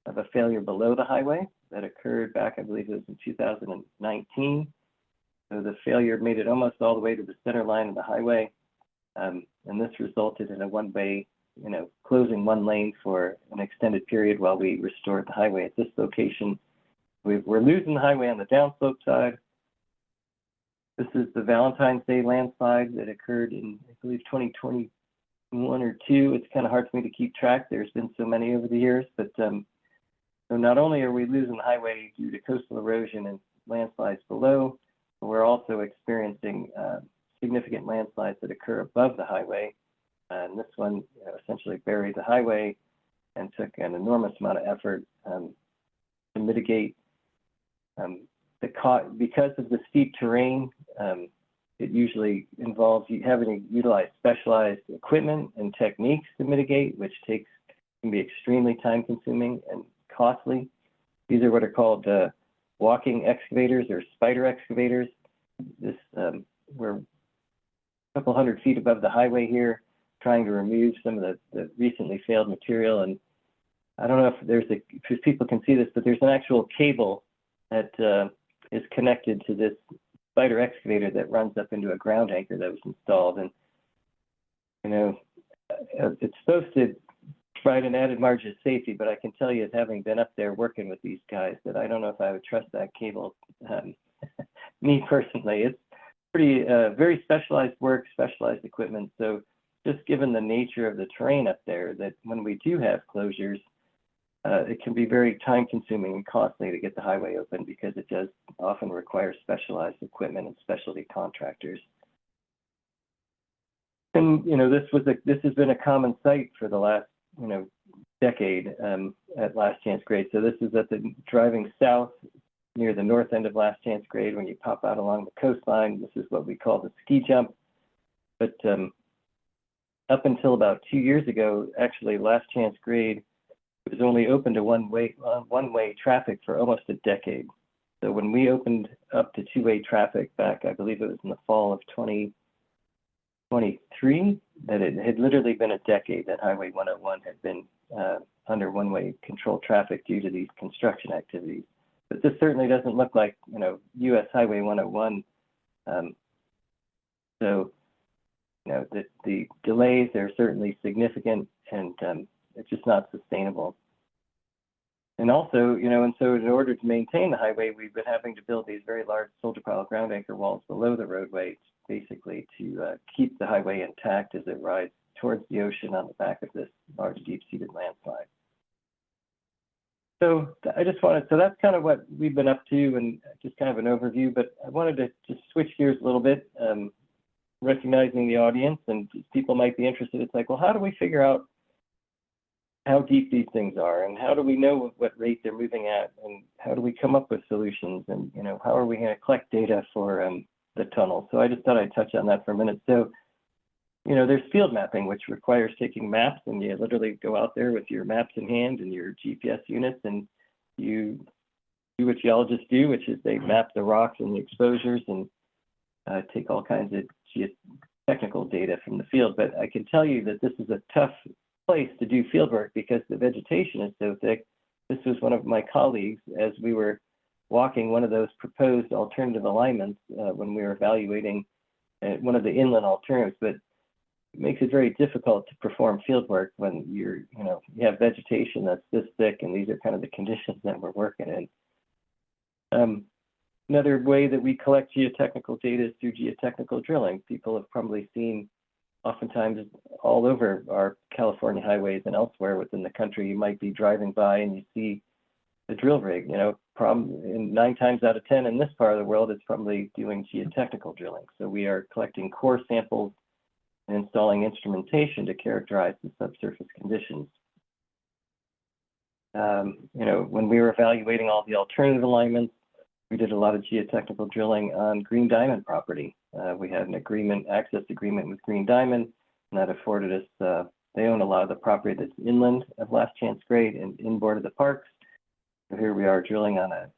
of a failure below the highway that occurred back, I believe it was in 2019. So the failure made it almost all the way to the center line of the highway, and this resulted in a one-way, closing one lane for an extended period while we restored the highway at this location. We're losing the highway on the downslope side. This is the Valentine's Day landslide that occurred in, I believe, 2021 or 2. It's kind of hard for me to keep track. There's been so many over the years, but so not only are we losing the highway due to coastal erosion and landslides below, but we're also experiencing significant landslides that occur above the highway. And this one essentially buried the highway and took an enormous amount of effort to mitigate because of the steep terrain. It usually involves you having to utilize specialized equipment and techniques to mitigate, which can be extremely time-consuming and costly. These are what are called walking excavators or spider excavators. We're a couple hundred feet above the highway here, trying to remove some of the recently failed material. And I don't know if people can see this, but there's an actual cable that is connected to this spider excavator that runs up into a ground anchor that was installed. And, it's supposed to provide an added margin of safety, but I can tell you, as having been up there working with these guys, that I don't know if I would trust that cable. Me personally, it's pretty very specialized work, specialized equipment. So just given the nature of the terrain up there, that when we do have closures, it can be very time consuming and costly to get the highway open because it does often require specialized equipment and specialty contractors. And, this has been a common sight for the last, decade at last chance grade. So this is at the driving south near the north end of last chance grade. When you pop out along the coastline, this is what we call the ski jump. But up until about 2 years ago, actually last chance grade was only open to one-way traffic for almost a decade. So when we opened up to two-way traffic back, I believe it was in the fall of 2023, that it had literally been a decade that Highway 101 had been under one-way controlled traffic due to these construction activities. But this certainly doesn't look like, U.S. Highway 101. So, the delays are certainly significant, and it's just not sustainable. And also, and so in order to maintain the highway, we've been having to build these very large soldier pile ground anchor walls below the roadway, basically to keep the highway intact as it rides towards the ocean on the back of this large deep-seated landslide. So so that's kind of what we've been up to, and just kind of an overview, but I wanted to just switch gears a little bit, recognizing the audience, and people might be interested. It's like, well, how do we figure out how deep these things are, and how do we know what rate they're moving at, and how do we come up with solutions, and how are we going to collect data for the tunnel? So I just thought I'd touch on that for a minute. So there's field mapping, which requires taking maps, and you literally go out there with your maps in hand and your GPS units, and you do what geologists do, which is they map the rocks and the exposures and take all kinds of geotechnical data from the field. But I can tell you that this is a tough place to do field work because the vegetation is so thick. This was one of my colleagues as we were walking one of those proposed alternative alignments when we were evaluating one of the inland alternatives. But it makes it very difficult to perform field work when you have vegetation that's this thick, and these are kind of the conditions that we're working in. Another way that we collect geotechnical data is through geotechnical drilling. People have probably seen, oftentimes all over our California highways and elsewhere within the country, you might be driving by and you see the drill rig. 9 times out of 10 in this part of the world, it's probably doing geotechnical drilling. So we are collecting core samples and installing instrumentation to characterize the subsurface conditions. When we were evaluating all the alternative alignments, we did a lot of geotechnical drilling on Green Diamond property. We had an access agreement with Green Diamond, and that afforded us, they own a lot of the property that's inland of Last Chance Grade and inboard of the parks. So here we are drilling on a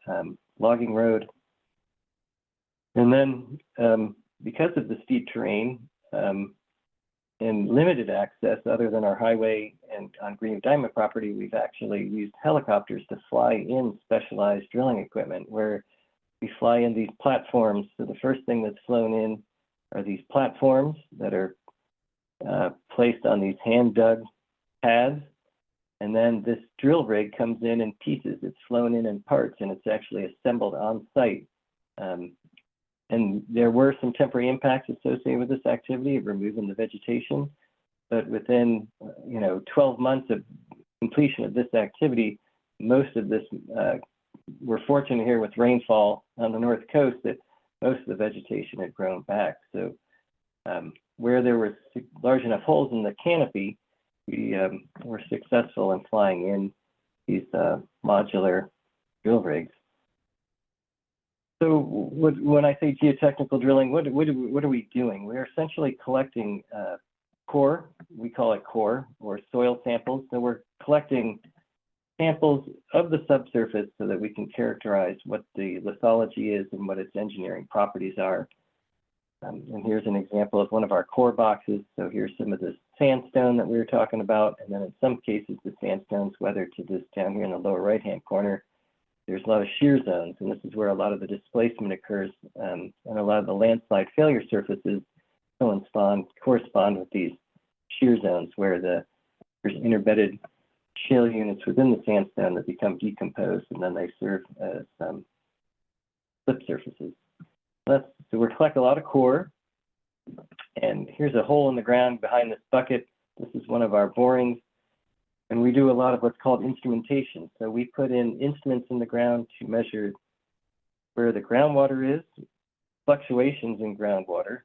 logging road. And then because of the steep terrain and limited access other than our highway and on Green Diamond property, we've actually used helicopters to fly in specialized drilling equipment where we fly in these platforms. So the first thing that's flown in are these platforms that are placed on these hand-dug pads. And then this drill rig comes in pieces. It's flown in parts, and it's actually assembled on site. And there were some temporary impacts associated with this activity of removing the vegetation. But within 12 months of completion of this activity, most of this, we're fortunate here with rainfall on the North Coast that most of the vegetation had grown back. So where there were large enough holes in the canopy, we were successful in flying in these modular drill rigs. So when I say geotechnical drilling, what are we doing? We're essentially collecting core, we call it core, or soil samples. So we're collecting samples of the subsurface so that we can characterize what the lithology is and what its engineering properties are. And here's an example of one of our core boxes. So here's some of the sandstone that we were talking about. And then in some cases, the sandstone's weathered to this down here in the lower right-hand corner. There's a lot of shear zones, and this is where a lot of the displacement occurs, and a lot of the landslide failure surfaces correspond with these shear zones where there's interbedded shale units within the sandstone that become decomposed, and then they serve as slip surfaces. So we're collecting a lot of core, and here's a hole in the ground behind this bucket. This is one of our borings. And we do a lot of what's called instrumentation. So we put in instruments in the ground to measure where the groundwater is, fluctuations in groundwater.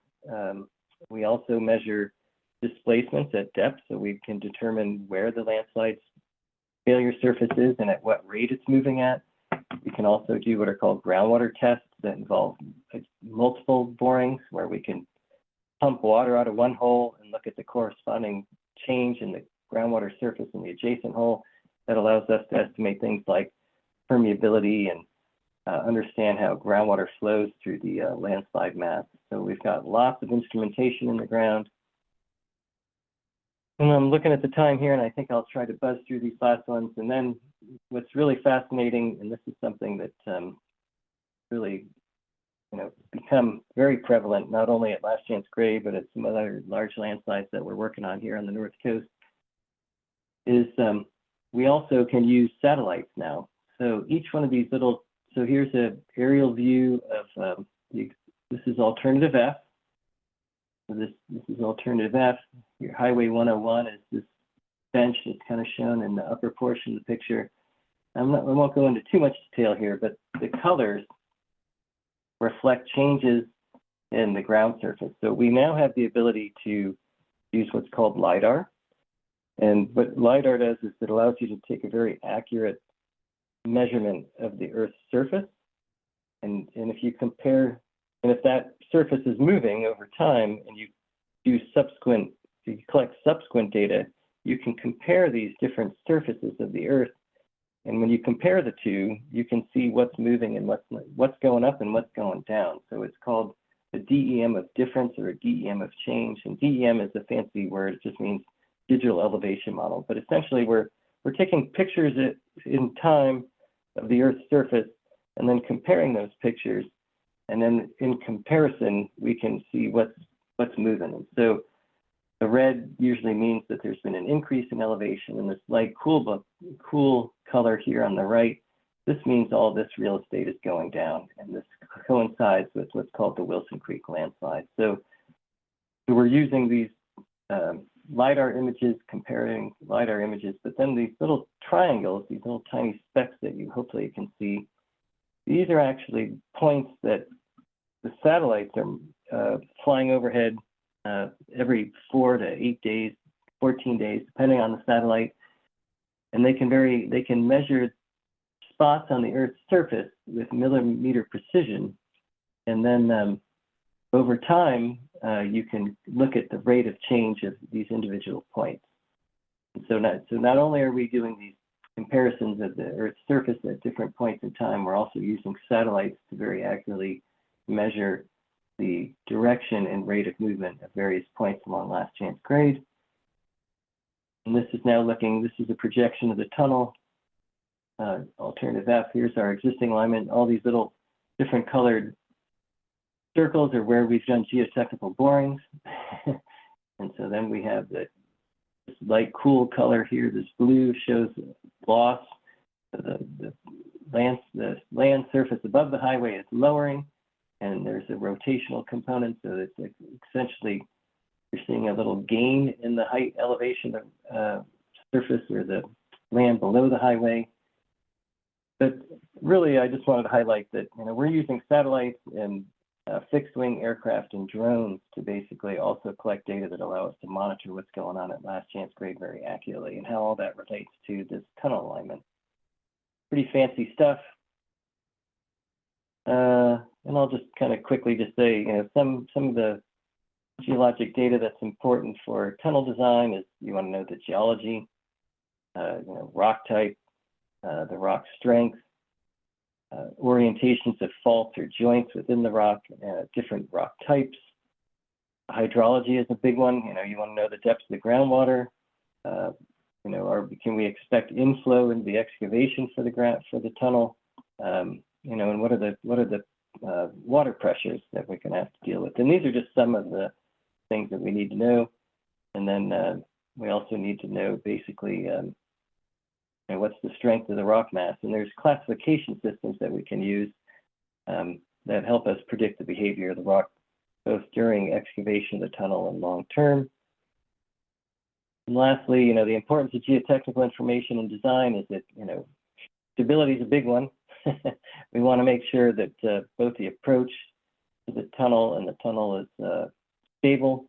We also measure displacements at depth, so we can determine where the landslide failure surface is and at what rate it's moving at. We can also do what are called groundwater tests that involve multiple borings, where we can pump water out of one hole and look at the corresponding change in the groundwater surface in the adjacent hole. that allows us to estimate things like permeability and understand how groundwater flows through the landslide mass. So we've got lots of instrumentation in the ground. And I'm looking at the time here, and I think I'll try to buzz through these last ones. And then what's really fascinating, and this is something that really, become very prevalent, not only at Last Chance Grade, but at some other large landslides that we're working on here on the North Coast, is we also can use satellites now. So each one of these little, so here's an aerial view of, this is alternative F. So this is alternative F. Your Highway 101 is this bench that's kind of shown in the upper portion of the picture. I won't go into too much detail here, but the colors reflect changes in the ground surface. So we now have the ability to use what's called LiDAR. And what LiDAR does is it allows you to take a very accurate measurement of the Earth's surface. And if you compare, and if that surface is moving over time and you do you collect subsequent data, you can compare these different surfaces of the Earth. And when you compare the two, you can see what's moving and what's going up and what's going down. So it's called a DEM of difference or a DEM of change. And DEM is a fancy word. It just means digital elevation model. But essentially, we're taking pictures in time of the Earth's surface and then comparing those pictures. And then in comparison, we can see what's moving. And so the red usually means that there's been an increase in elevation, and this light cool color here on the right, this means all this real estate is going down, and this coincides with what's called the Wilson Creek landslide. So we're using these LiDAR images, comparing LiDAR images, but then these little triangles, these little tiny specks that you hopefully can see, these are actually points that the satellites are flying overhead every 4 to 8 days, 14 days, depending on the satellite. And they can measure spots on the Earth's surface with millimeter precision. And then over time, you can look at the rate of change of these individual points. And so not only are we doing these comparisons of the Earth's surface at different points in time, we're also using satellites to very accurately measure the direction and rate of movement at various points along Last Chance Grade. And this is now this is a projection of the tunnel, alternative F. Here's our existing alignment. All these little different colored circles are where we've done geotechnical borings. And so then we have this light cool color here. This blue shows loss. The land surface above the highway is lowering, and there's a rotational component, so it's essentially you're seeing a little gain in the height elevation of surface or the land below the highway. But really, I just wanted to highlight that we're using satellites and fixed-wing aircraft and drones to basically also collect data that allow us to monitor what's going on at Last Chance Grade very accurately and how all that relates to this tunnel alignment. Pretty fancy stuff. And I'll just kind of quickly just say, some of the geologic data that's important for tunnel design is you want to know the geology, rock type, the rock strength, orientations of faults or joints within the rock, different rock types. Hydrology is a big one. You want to know the depth of the groundwater. Can we expect inflow into the excavation for the tunnel? And what are the water pressures that we're going to have to deal with? And these are just some of the things that we need to know. And then we also need to know basically what's the strength of the rock mass. And there's classification systems that we can use that help us predict the behavior of the rock, both during excavation of the tunnel and long term. And lastly, the importance of geotechnical information in design is that, stability is a big one. We want to make sure that both the approach to the tunnel and the tunnel is stable.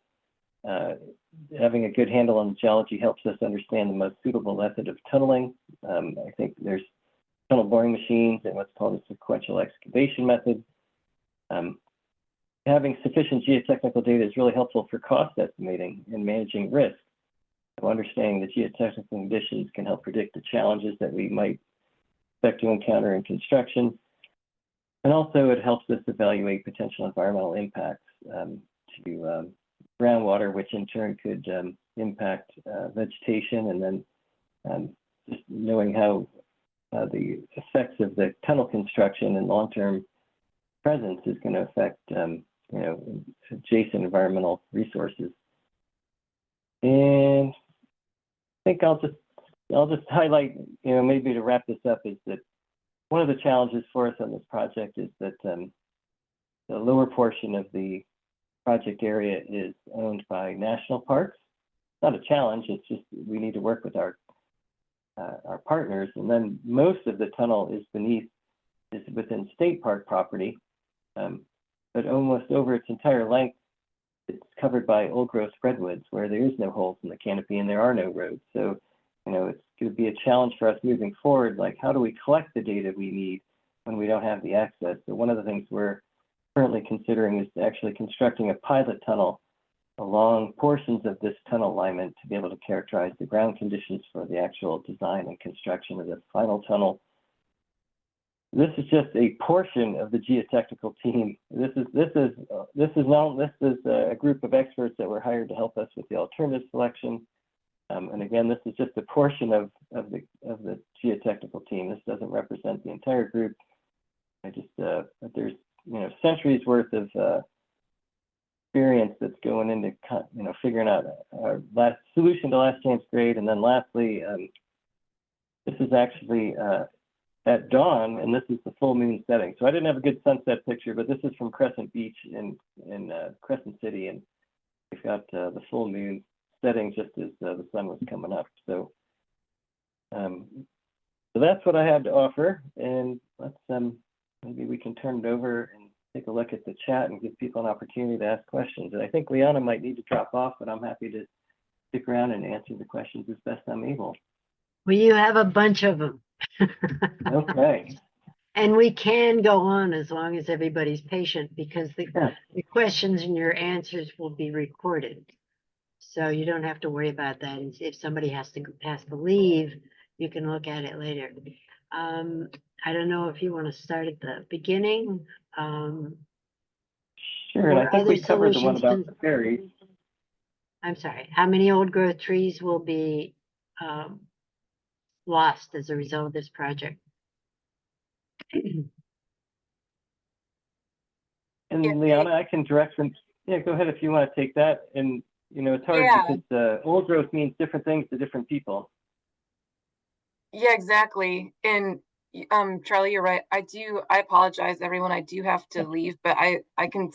Having a good handle on the geology helps us understand the most suitable method of tunneling. I think there's tunnel boring machines and what's called a sequential excavation method. Having sufficient geotechnical data is really helpful for cost estimating and managing risk. Understanding the geotechnical conditions can help predict the challenges that we might expect to encounter in construction. And also it helps us evaluate potential environmental impacts to groundwater, which in turn could impact vegetation, and then just knowing how the effects of the tunnel construction and long-term presence is going to affect adjacent environmental resources. And I think I'll just highlight, maybe to wrap this up, is that one of the challenges for us on this project is that the lower portion of the project area is owned by national parks. It's not a challenge, it's just we need to work with our partners. And then most of the tunnel is within state park property, but almost over its entire length, it's covered by old growth redwoods where there is no holes in the canopy and there are no roads. So, it's going to be a challenge for us moving forward. Like, how do we collect the data we need when we don't have the access? So one of the things we're currently considering is actually constructing a pilot tunnel along portions of this tunnel alignment to be able to characterize the ground conditions for the actual design and construction of the final tunnel. This is just a portion of the geotechnical team. This is a group of experts that were hired to help us with the alternative selection. And again, this is just a portion of the geotechnical team. This doesn't represent the entire group. There's centuries worth of experience that's going into figuring out our last solution to last chance grade. And then lastly, this is actually at dawn, and this is the full moon setting. So I didn't have a good sunset picture, but this is from Crescent Beach in Crescent City, and we've got the full moon setting just as the sun was coming up. So that's what I had to offer, and let's maybe we can turn it over and take a look at the chat and give people an opportunity to ask questions. And I think Liana might need to drop off, but I'm happy to stick around and answer the questions as best I'm able. Well, you have a bunch of them. Okay. And we can go on as long as everybody's patient, because the questions and your answers will be recorded. So you don't have to worry about that. And if somebody has to leave, you can look at it later. I don't know if you want to start at the beginning. Sure, and I think we covered the one about the ferries. I'm sorry, how many old growth trees will be lost as a result of this project? And Liana, I can direct them. Yeah, go ahead if you want to take that. And it's hard because old growth means different things to different people. Yeah, exactly. And Charlie, you're right. I apologize, everyone. I do have to leave, but I can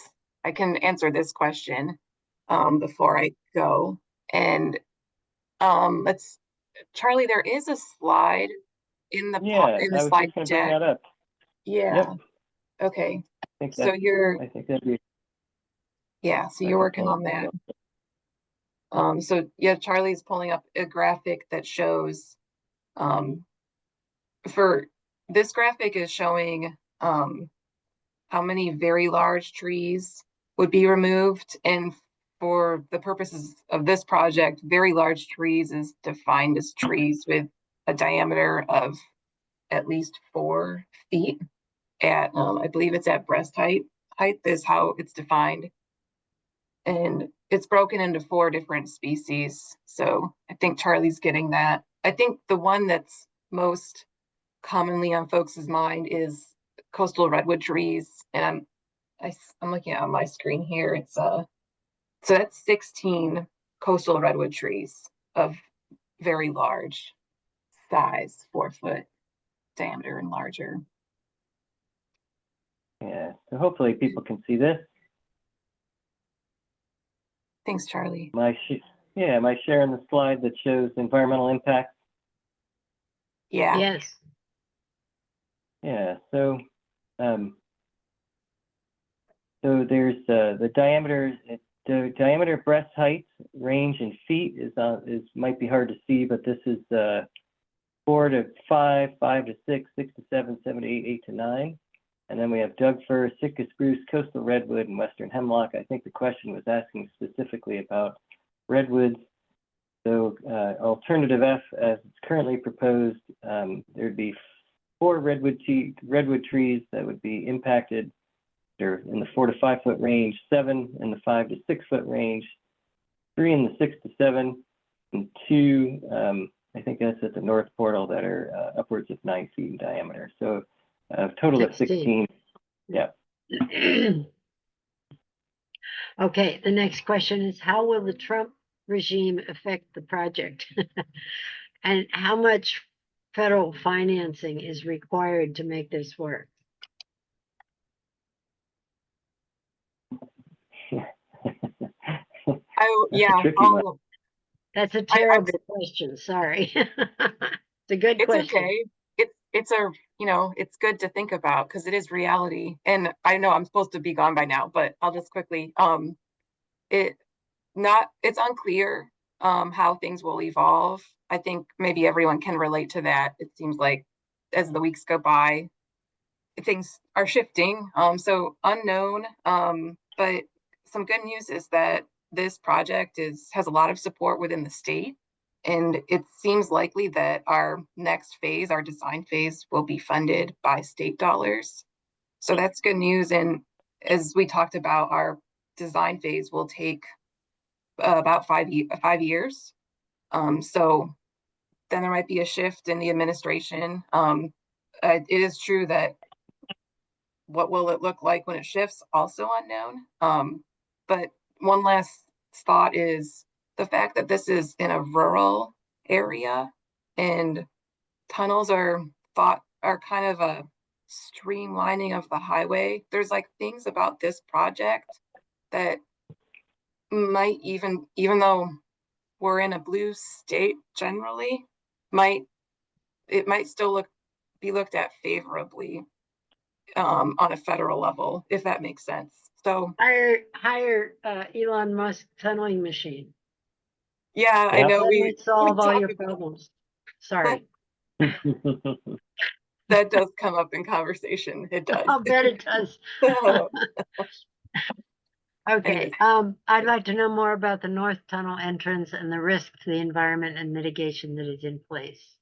answer this question before I go. And Charlie, there is a slide in the slide deck. Bring that up. Yeah. Yep. Okay. I think that'd be. Yeah. So you're working on that. So yeah, Charlie's pulling up a graphic that shows. For this graphic is showing how many very large trees would be removed, and for the purposes of this project, very large trees is defined as trees with a diameter of at least 4 feet at, I believe it's at breast height. Height is how it's defined. And it's broken into 4 different species. So I think Charlie's getting that. I think the one that's most commonly on folks' mind is coastal redwood trees. And I'm looking at on my screen here. It's so that's 16 coastal redwood trees of very large size, 4-foot diameter and larger. Yeah, so hopefully people can see this. Thanks, Charlie. Am I sharing the slide that shows environmental impact? Yeah. Yes. Yeah, so there's the diameter breast height range in feet is might be hard to see, but this is 4 to 5, 5 to 6, 6 to 7, 7 to 8, 8 to 9. And then we have Doug fir, Sitka spruce, coastal redwood, and western hemlock. I think the question was asking specifically about redwoods. So alternative F, as it's currently proposed, there'd be 4 redwood trees that would be impacted. They're in the 4 to 5 foot range, 7 in the 5 to 6 foot range, 3 in the 6 to 7, and 2, I think that's at the north portal, that are upwards of 9 feet in diameter. So a total of 16. Yeah. Okay, the next question is, how will the Trump regime affect the project? And how much federal financing is required to make this work? Yeah, tricky one. That's a terrible question, sorry. It's a good it's question. okay. It's a, it's good to think about because it is reality. And I know I'm supposed to be gone by now, but I'll just quickly, it's unclear how things will evolve. I think maybe everyone can relate to that. It seems like as the weeks go by, things are shifting. So unknown. But some good news is that this project has a lot of support within the state. And it seems likely that our next phase, our design phase, will be funded by state dollars. So that's good news. And as we talked about, our design phase will take about 5 years. So then there might be a shift in the administration. It is true that what will it look like when it shifts, also unknown. But one last thought is the fact that this is in a rural area and tunnels are kind of a streamlining of the highway. There's like things about this project that might even though we're in a blue state generally, might still be looked at favorably on a federal level, if that makes sense. So hire Elon Musk tunneling machine. yeah, I know That might solve all your talk about- problems. Sorry. that does come up in conversation. It does. I'll bet it does. Okay, I'd like to know more about the North Tunnel entrance and the risk to the environment and mitigation that is in place.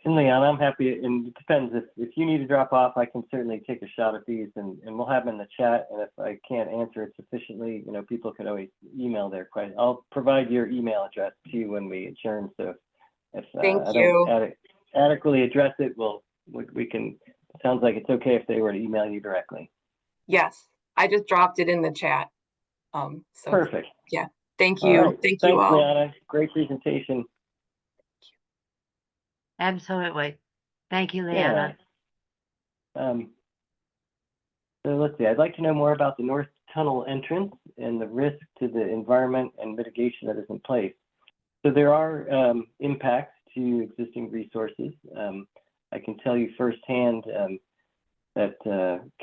And Leon, I'm happy, and it depends. If you need to drop off, I can certainly take a shot at these, and we'll have them in the chat. And if I can't answer it sufficiently, people could always email their question. I'll provide your email address too when we adjourn. So if Thank I you. don't adequately address it, we can. It sounds like it's okay if they were to email you directly. Yes, I just dropped it in the chat. So perfect. Yeah, thank you. Right. Thanks, you all. Liana. Great presentation. Absolutely. Thank you, Liana. Yeah. So let's see, I'd like to know more about the North Tunnel entrance and the risk to the environment and mitigation that is in place. So there are impacts to existing resources. I can tell you firsthand that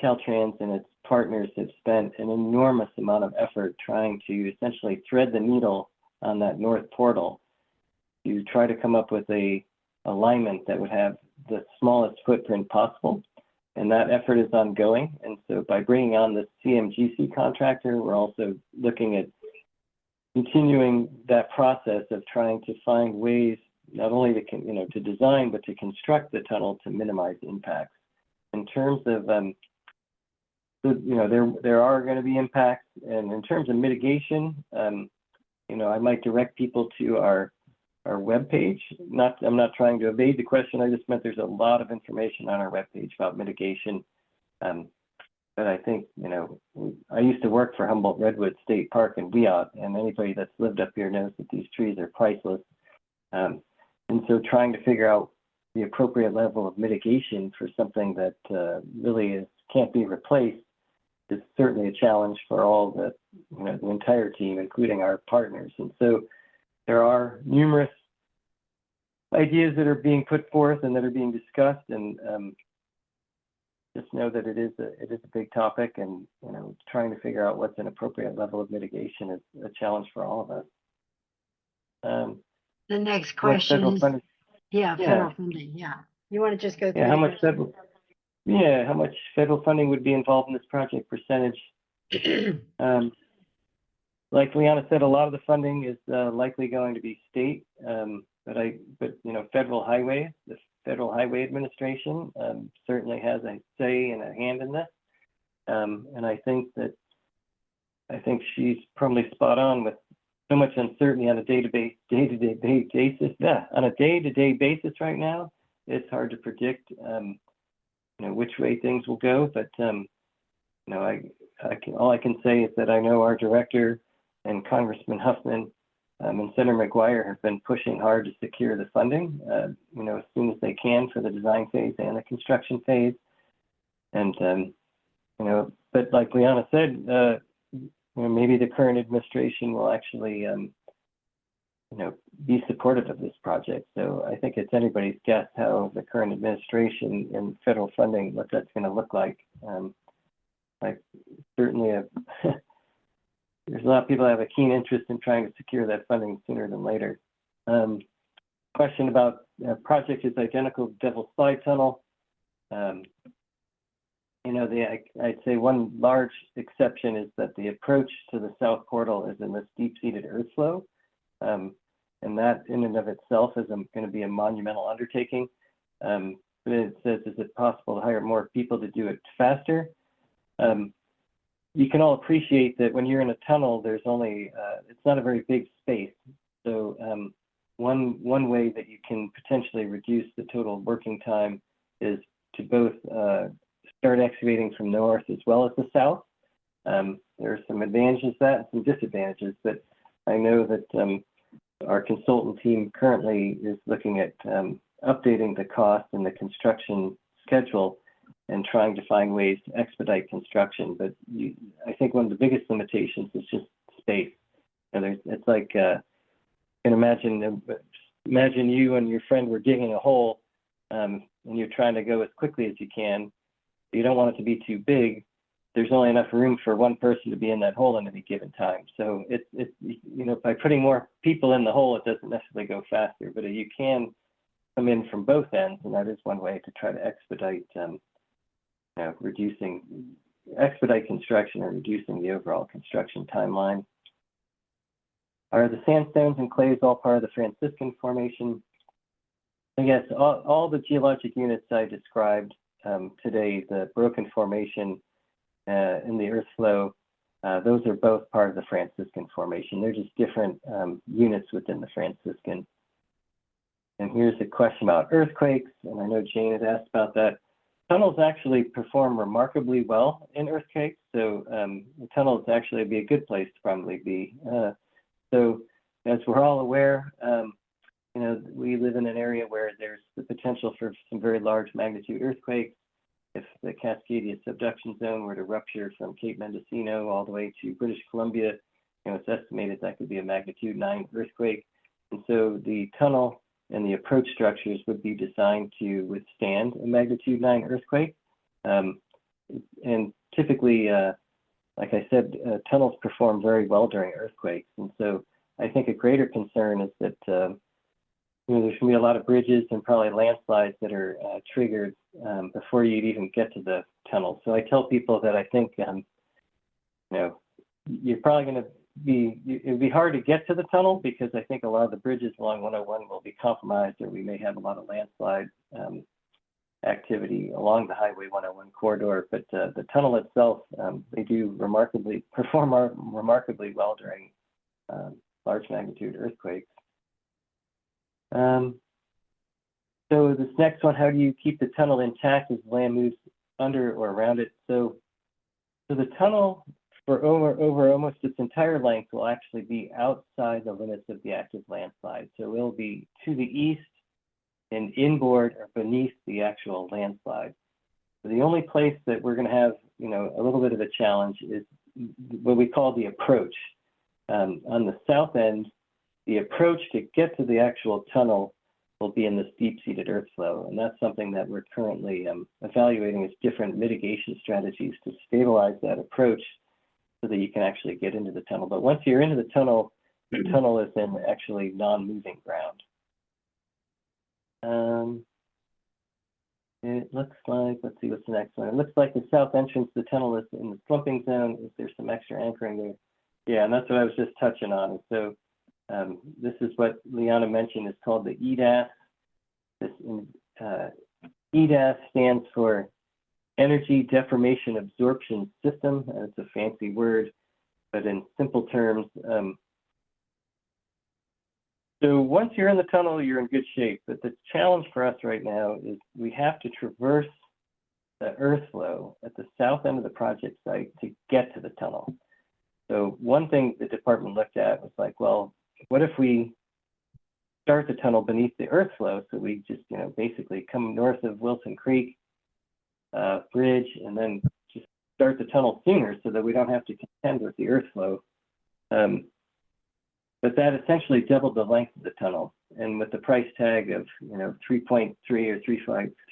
Caltrans and its partners have spent an enormous amount of effort trying to essentially thread the needle on that north portal to try to come up with a alignment that would have the smallest footprint possible. And that effort is ongoing. And so by bringing on the CMGC contractor, we're also looking at continuing that process of trying to find ways not only to design, but to construct the tunnel to minimize impacts. In terms of, there are going to be impacts. And in terms of mitigation, I might direct people to our webpage. I'm not trying to evade the question. I just meant there's a lot of information on our webpage about mitigation. But I think, I used to work for Humboldt Redwood State Park in Wiat, and anybody that's lived up here knows that these trees are priceless. And so trying to figure out the appropriate level of mitigation for something that really can't be replaced is certainly a challenge for all the entire team, including our partners. And so there are numerous ideas that are being put forth and that are being discussed, and just know that it is a big topic, and trying to figure out what's an appropriate level of mitigation is a challenge for all of us. The next question is, funding? federal funding. Yeah, you want to just go through? How much federal funding would be involved in this project? Percentage? like Liana said, a lot of the funding is likely going to be state, but you know, the Federal Highway Administration certainly has a say and a hand in this. And I think she's probably spot on with so much uncertainty on a day-to-day basis right now. It's hard to predict, you know, which way things will go. But you know, all I can say is that I know our director and Congressman Huffman and Senator McGuire have been pushing hard to secure the funding, you know, as soon as they can for the design phase and the construction phase. And you know, but like Liana said, you know, maybe the current administration will actually, you know, be supportive of this project. So I think it's anybody's guess how the current administration and federal funding, what that's going to look like. Like certainly, there's a lot of people that have a keen interest in trying to secure that funding sooner than later. Question about project is identical to Devil's Slide Tunnel. You know, I'd say one large exception is that the approach to the south portal is in this deep-seated earth flow. And that in and of itself is going to be a monumental undertaking. But it says, is it possible to hire more people to do it faster? You can all appreciate that when you're in a tunnel, there's only, it's not a very big space. So one way that you can potentially reduce the total working time is to both start excavating from north as well as the south. There are some advantages to that and some disadvantages, but I know that our consultant team currently is looking at updating the cost and the construction schedule and trying to find ways to expedite construction. But I think one of the biggest limitations is just space. And it's like, you can imagine you and your friend were digging a hole and you're trying to go as quickly as you can. You don't want it to be too big. There's only enough room for one person to be in that hole at any given time. So you know, by putting more people in the hole, it doesn't necessarily go faster, but you can come in from both ends, and that is one way to try to expedite expedite construction and reducing the overall construction timeline. Are the sandstones and clays all part of the Franciscan Formation? And yes, all the geologic units I described today, the broken formation in the earth flow, those are both part of the Franciscan Formation. They're just different units within the Franciscan. And here's a question about earthquakes, and I know Jane had asked about that. Tunnels actually perform remarkably well in earthquakes, so the tunnels actually would be a good place to probably be. So as we're all aware, you know, we live in an area where there's the potential for some very large magnitude earthquakes. If the Cascadia subduction zone were to rupture from Cape Mendocino all the way to British Columbia, you know, it's estimated that could be a magnitude 9 earthquake. And so the tunnel and the approach structures would be designed to withstand a magnitude 9 earthquake. And typically, like I said, tunnels perform very well during earthquakes. And so I think a greater concern is that you know, there's going to be a lot of bridges and probably landslides that are triggered before you'd even get to the tunnel. So I tell people that I think, you know, you're probably going to it'd be hard to get to the tunnel because I think a lot of the bridges along 101 will be compromised, or we may have a lot of landslide activity along the Highway 101 corridor. But the tunnel itself, they do perform remarkably well during large magnitude earthquakes. So this next one, how do you keep the tunnel intact as land moves under or around it? So the tunnel for over almost its entire length will actually be outside the limits of the active landslide. So it will be to the east and inboard or beneath the actual landslide. So the only place that we're going to have, you know, a little bit of a challenge is what we call the approach. On the south end, the approach to get to the actual tunnel will be in this deep-seated earth flow. And that's something that we're currently evaluating as different mitigation strategies to stabilize that approach so that you can actually get into the tunnel. But once you're into the tunnel is in actually non-moving ground. It looks like, let's see, what's the next one? It looks like the south entrance to the tunnel is in the slumping zone. Is there some extra anchoring there? Yeah, and that's what I was just touching on. So this is what Liana mentioned is called the EDAS. This EDAS stands for Energy Deformation Absorption System. It's a fancy word, but in simple terms, so once you're in the tunnel, you're in good shape. But the challenge for us right now is we have to traverse the earth flow at the south end of the project site to get to the tunnel. So one thing the department looked at was like, well, what if we start the tunnel beneath the earth flow? So we just, basically come north of Wilson Creek Bridge and then just start the tunnel sooner so that we don't have to contend with the earth flow. But that essentially doubled the length of the tunnel. And with the price tag of 3.3 or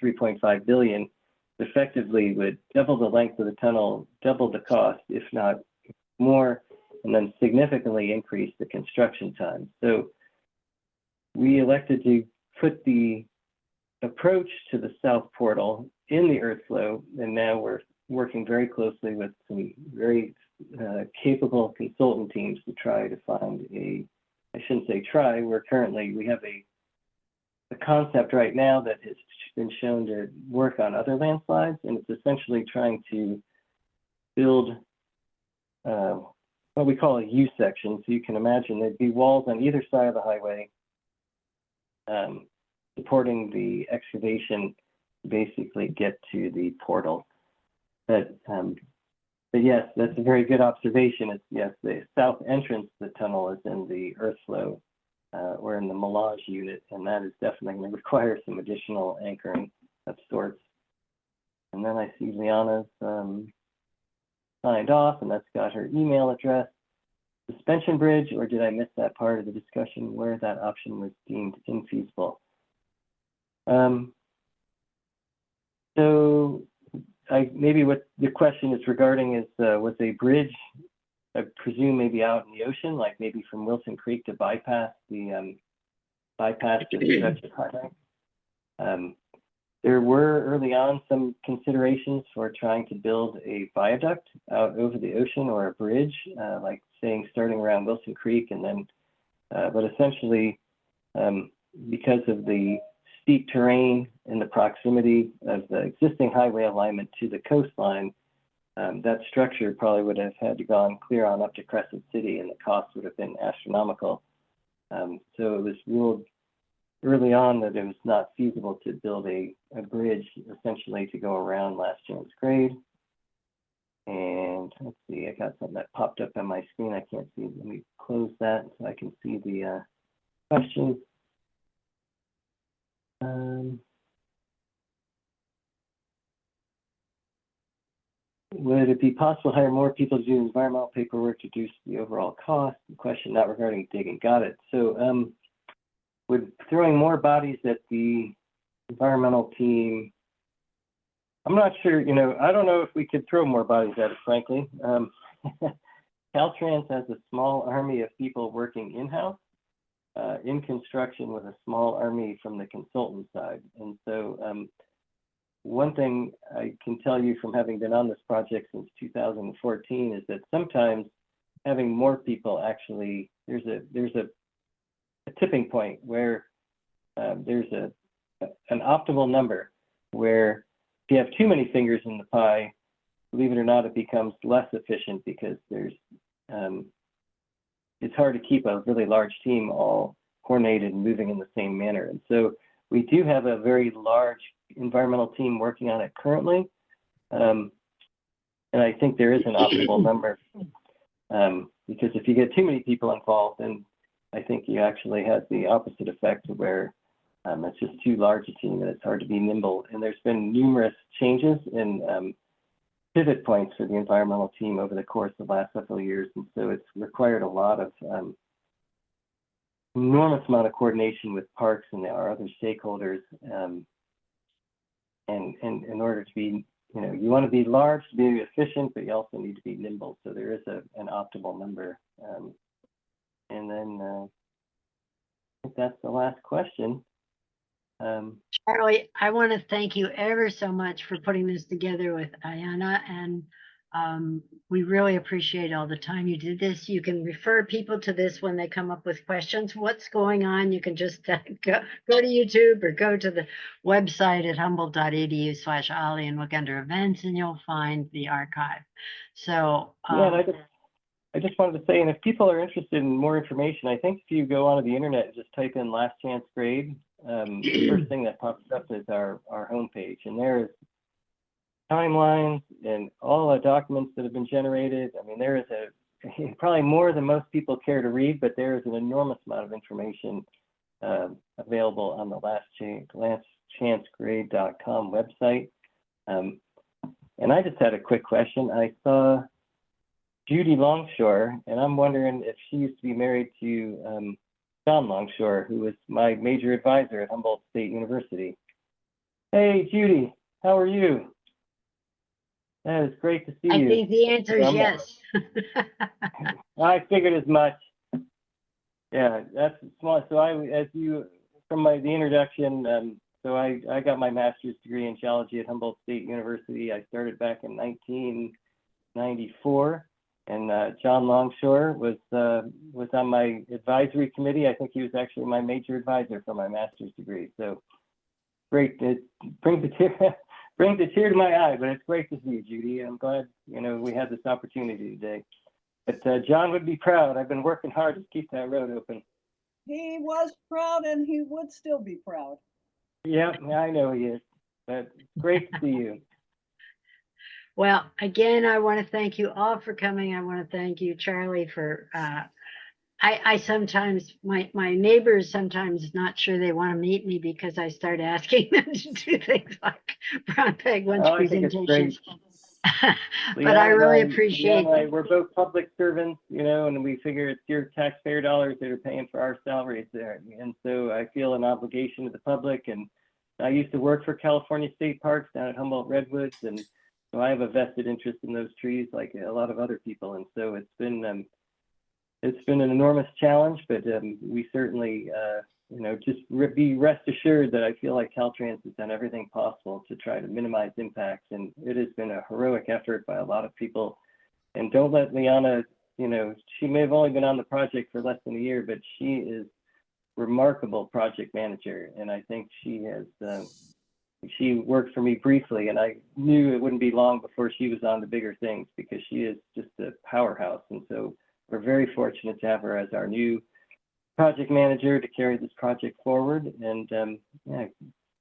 3.5 billion, effectively would double the length of the tunnel, double the cost, if not more, and then significantly increase the construction time. So we elected to put the approach to the south portal in the earth flow, and now we're working very closely with some very capable consultant teams to try to find I shouldn't say try, we have a concept right now that has been shown to work on other landslides, and it's essentially trying to build what we call a U section. So you can imagine there'd be walls on either side of the highway supporting the excavation to basically get to the portal. But yes, that's a very good observation. It's yes, the south entrance to the tunnel is in the earth flow or in the melange unit, and that is definitely going to require some additional anchoring of sorts. And then I see Liana's signed off, and that's got her email address. Suspension bridge, or did I miss that part of the discussion where that option was deemed infeasible? So maybe what the question is regarding is was a bridge, I presume maybe out in the ocean, like maybe from Wilson Creek to bypass the stretch of highway. There were early on some considerations for trying to build a viaduct out over the ocean or a bridge, like saying starting around Wilson Creek, and then, but essentially, because of the steep terrain and the proximity of the existing highway alignment to the coastline, that structure probably would have had to gone clear on up to Crescent City, and the cost would have been astronomical. So it was ruled early on that it was not feasible to build a bridge essentially to go around Last Chance Grade. And let's see, I got something that popped up on my screen. I can't see. Let me close that so I can see the questions. Would it be possible to hire more people to do environmental paperwork to reduce the overall cost? The question not regarding digging. Got it. So with throwing more bodies at the environmental team, I'm not sure, I don't know if we could throw more bodies at it, frankly. Caltrans has a small army of people working in-house in construction with a small army from the consultant side. And so one thing I can tell you from having been on this project since 2014 is that sometimes having more people actually, there's a tipping point where there's an optimal number where if you have too many fingers in the pie, believe it or not, it becomes less efficient because there's it's hard to keep a really large team all coordinated and moving in the same manner. And so we do have a very large environmental team working on it currently. And I think there is an optimal number because if you get too many people involved, then I think you actually have the opposite effect where it's just too large a team and it's hard to be nimble. And there's been numerous changes in pivot points for the environmental team over the course of the last several years. And so it's required a lot of enormous amount of coordination with parks and our other stakeholders. And in order to be, you want to be large to be efficient, but you also need to be nimble. So there is an optimal number. And then I think that's the last question. Charlie, I want to thank you ever so much for putting this together with Ayana and We really appreciate all the time you did this. You can refer people to this when they come up with questions. What's going on? You can just go to YouTube or go to the website at humboldt.edu/OLLI and look under events, and you'll find the archive. So yeah, and I just wanted to say, and if people are interested in more information, I think if you go onto the internet and just type in Last Chance Grade, the first thing that pops up is our homepage, and there is timelines and all the documents that have been generated. I mean, there is probably more than most people care to read, but there is an enormous amount of information available on the lastchancegrade.com website. And I just had a quick question. I saw Judy Longshore, and I'm wondering if she used to be married to John Longshore, who was my major advisor at Humboldt State University. Hey, Judy, how are you? That is great to see you. I think the answer is yes. I figured as much. Yeah, that's small. So from the introduction, so I got my master's degree in geology at Humboldt State University. I started back in 1994, and John Longshore was on my advisory committee. I think he was actually my major advisor for my master's degree. So great. It brings a tear to my eye, but it's great to see you, Judy. I'm glad, we had this opportunity today. But John would be proud. I've been working hard to keep that road open. He was proud, and he would still be proud. Yeah, I know he is. But great to see you. Well, again, I want to thank you all for coming. I want to thank you, Charlie, for I sometimes, my neighbors sometimes not sure they want to meet me because I start asking them to do things like brown peg lunch presentations. But I really appreciate it. We're both public servants, and we figure it's your taxpayer dollars that are paying for our salaries there. And so I feel an obligation to the public. And I used to work for California State Parks down at Humboldt Redwoods. And so I have a vested interest in those trees like a lot of other people. And so it's been an enormous challenge, but we certainly, just be rest assured that I feel like Caltrans has done everything possible to try to minimize impacts. And it has been a heroic effort by a lot of people. And don't let Liana, she may have only been on the project for less than a year, but she is remarkable project manager. And I think she worked for me briefly, and I knew it wouldn't be long before she was on to bigger things because she is just a powerhouse. And so we're very fortunate to have her as our new project manager to carry this project forward. And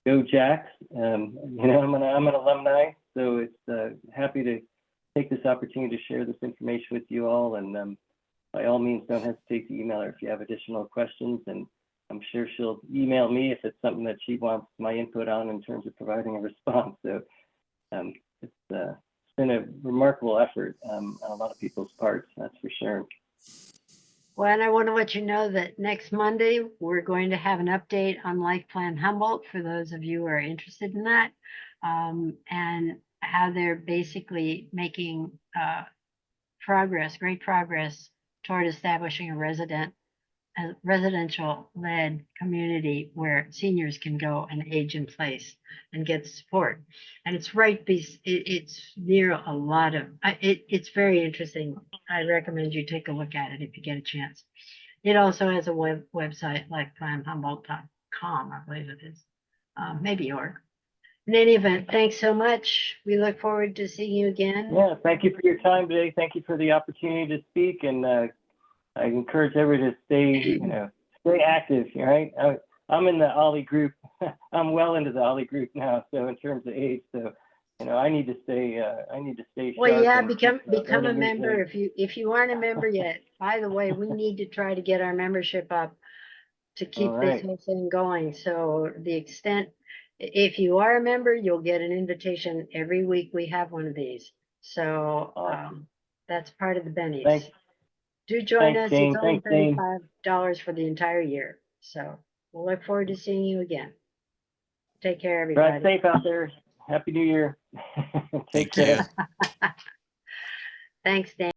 go Jacks. I'm an alumni, so it's happy to take this opportunity to share this information with you all. And by all means, don't hesitate to email her if you have additional questions. And I'm sure she'll email me if it's something that she wants my input on in terms of providing a response. So it's been a remarkable effort on a lot of people's parts, that's for sure. Well, and I want to let you know that next Monday, we're going to have an update on Life Plan Humboldt for those of you who are interested in that, and how they're basically making great progress toward establishing a residential-led community where seniors can go and age in place and get support. And it's it's near a lot of, it's very interesting. I recommend you take a look at it if you get a chance. It also has a website like planhumboldt.com, I believe it is, maybe org. In any event, thanks so much. We look forward to seeing you again. Yeah, thank you for your time today. Thank you for the opportunity to speak, and I encourage everybody to stay active, right? I'm in the OLLI group. I'm well into the OLLI group now. So in terms of age, so I need to stay sharp. Well, yeah, become a member if you aren't a member yet. By the way, we need to try to get our membership up to keep this whole thing going. So if you are a member, you'll get an invitation every week. We have one of these. So that's part of the bennies. Thanks. Do join us. Jane. It's only Jane. $35 for the entire year. So we'll look forward to seeing you again. Take care, everybody. Drive safe out there. Happy New Year. Take care. Thanks, Dan.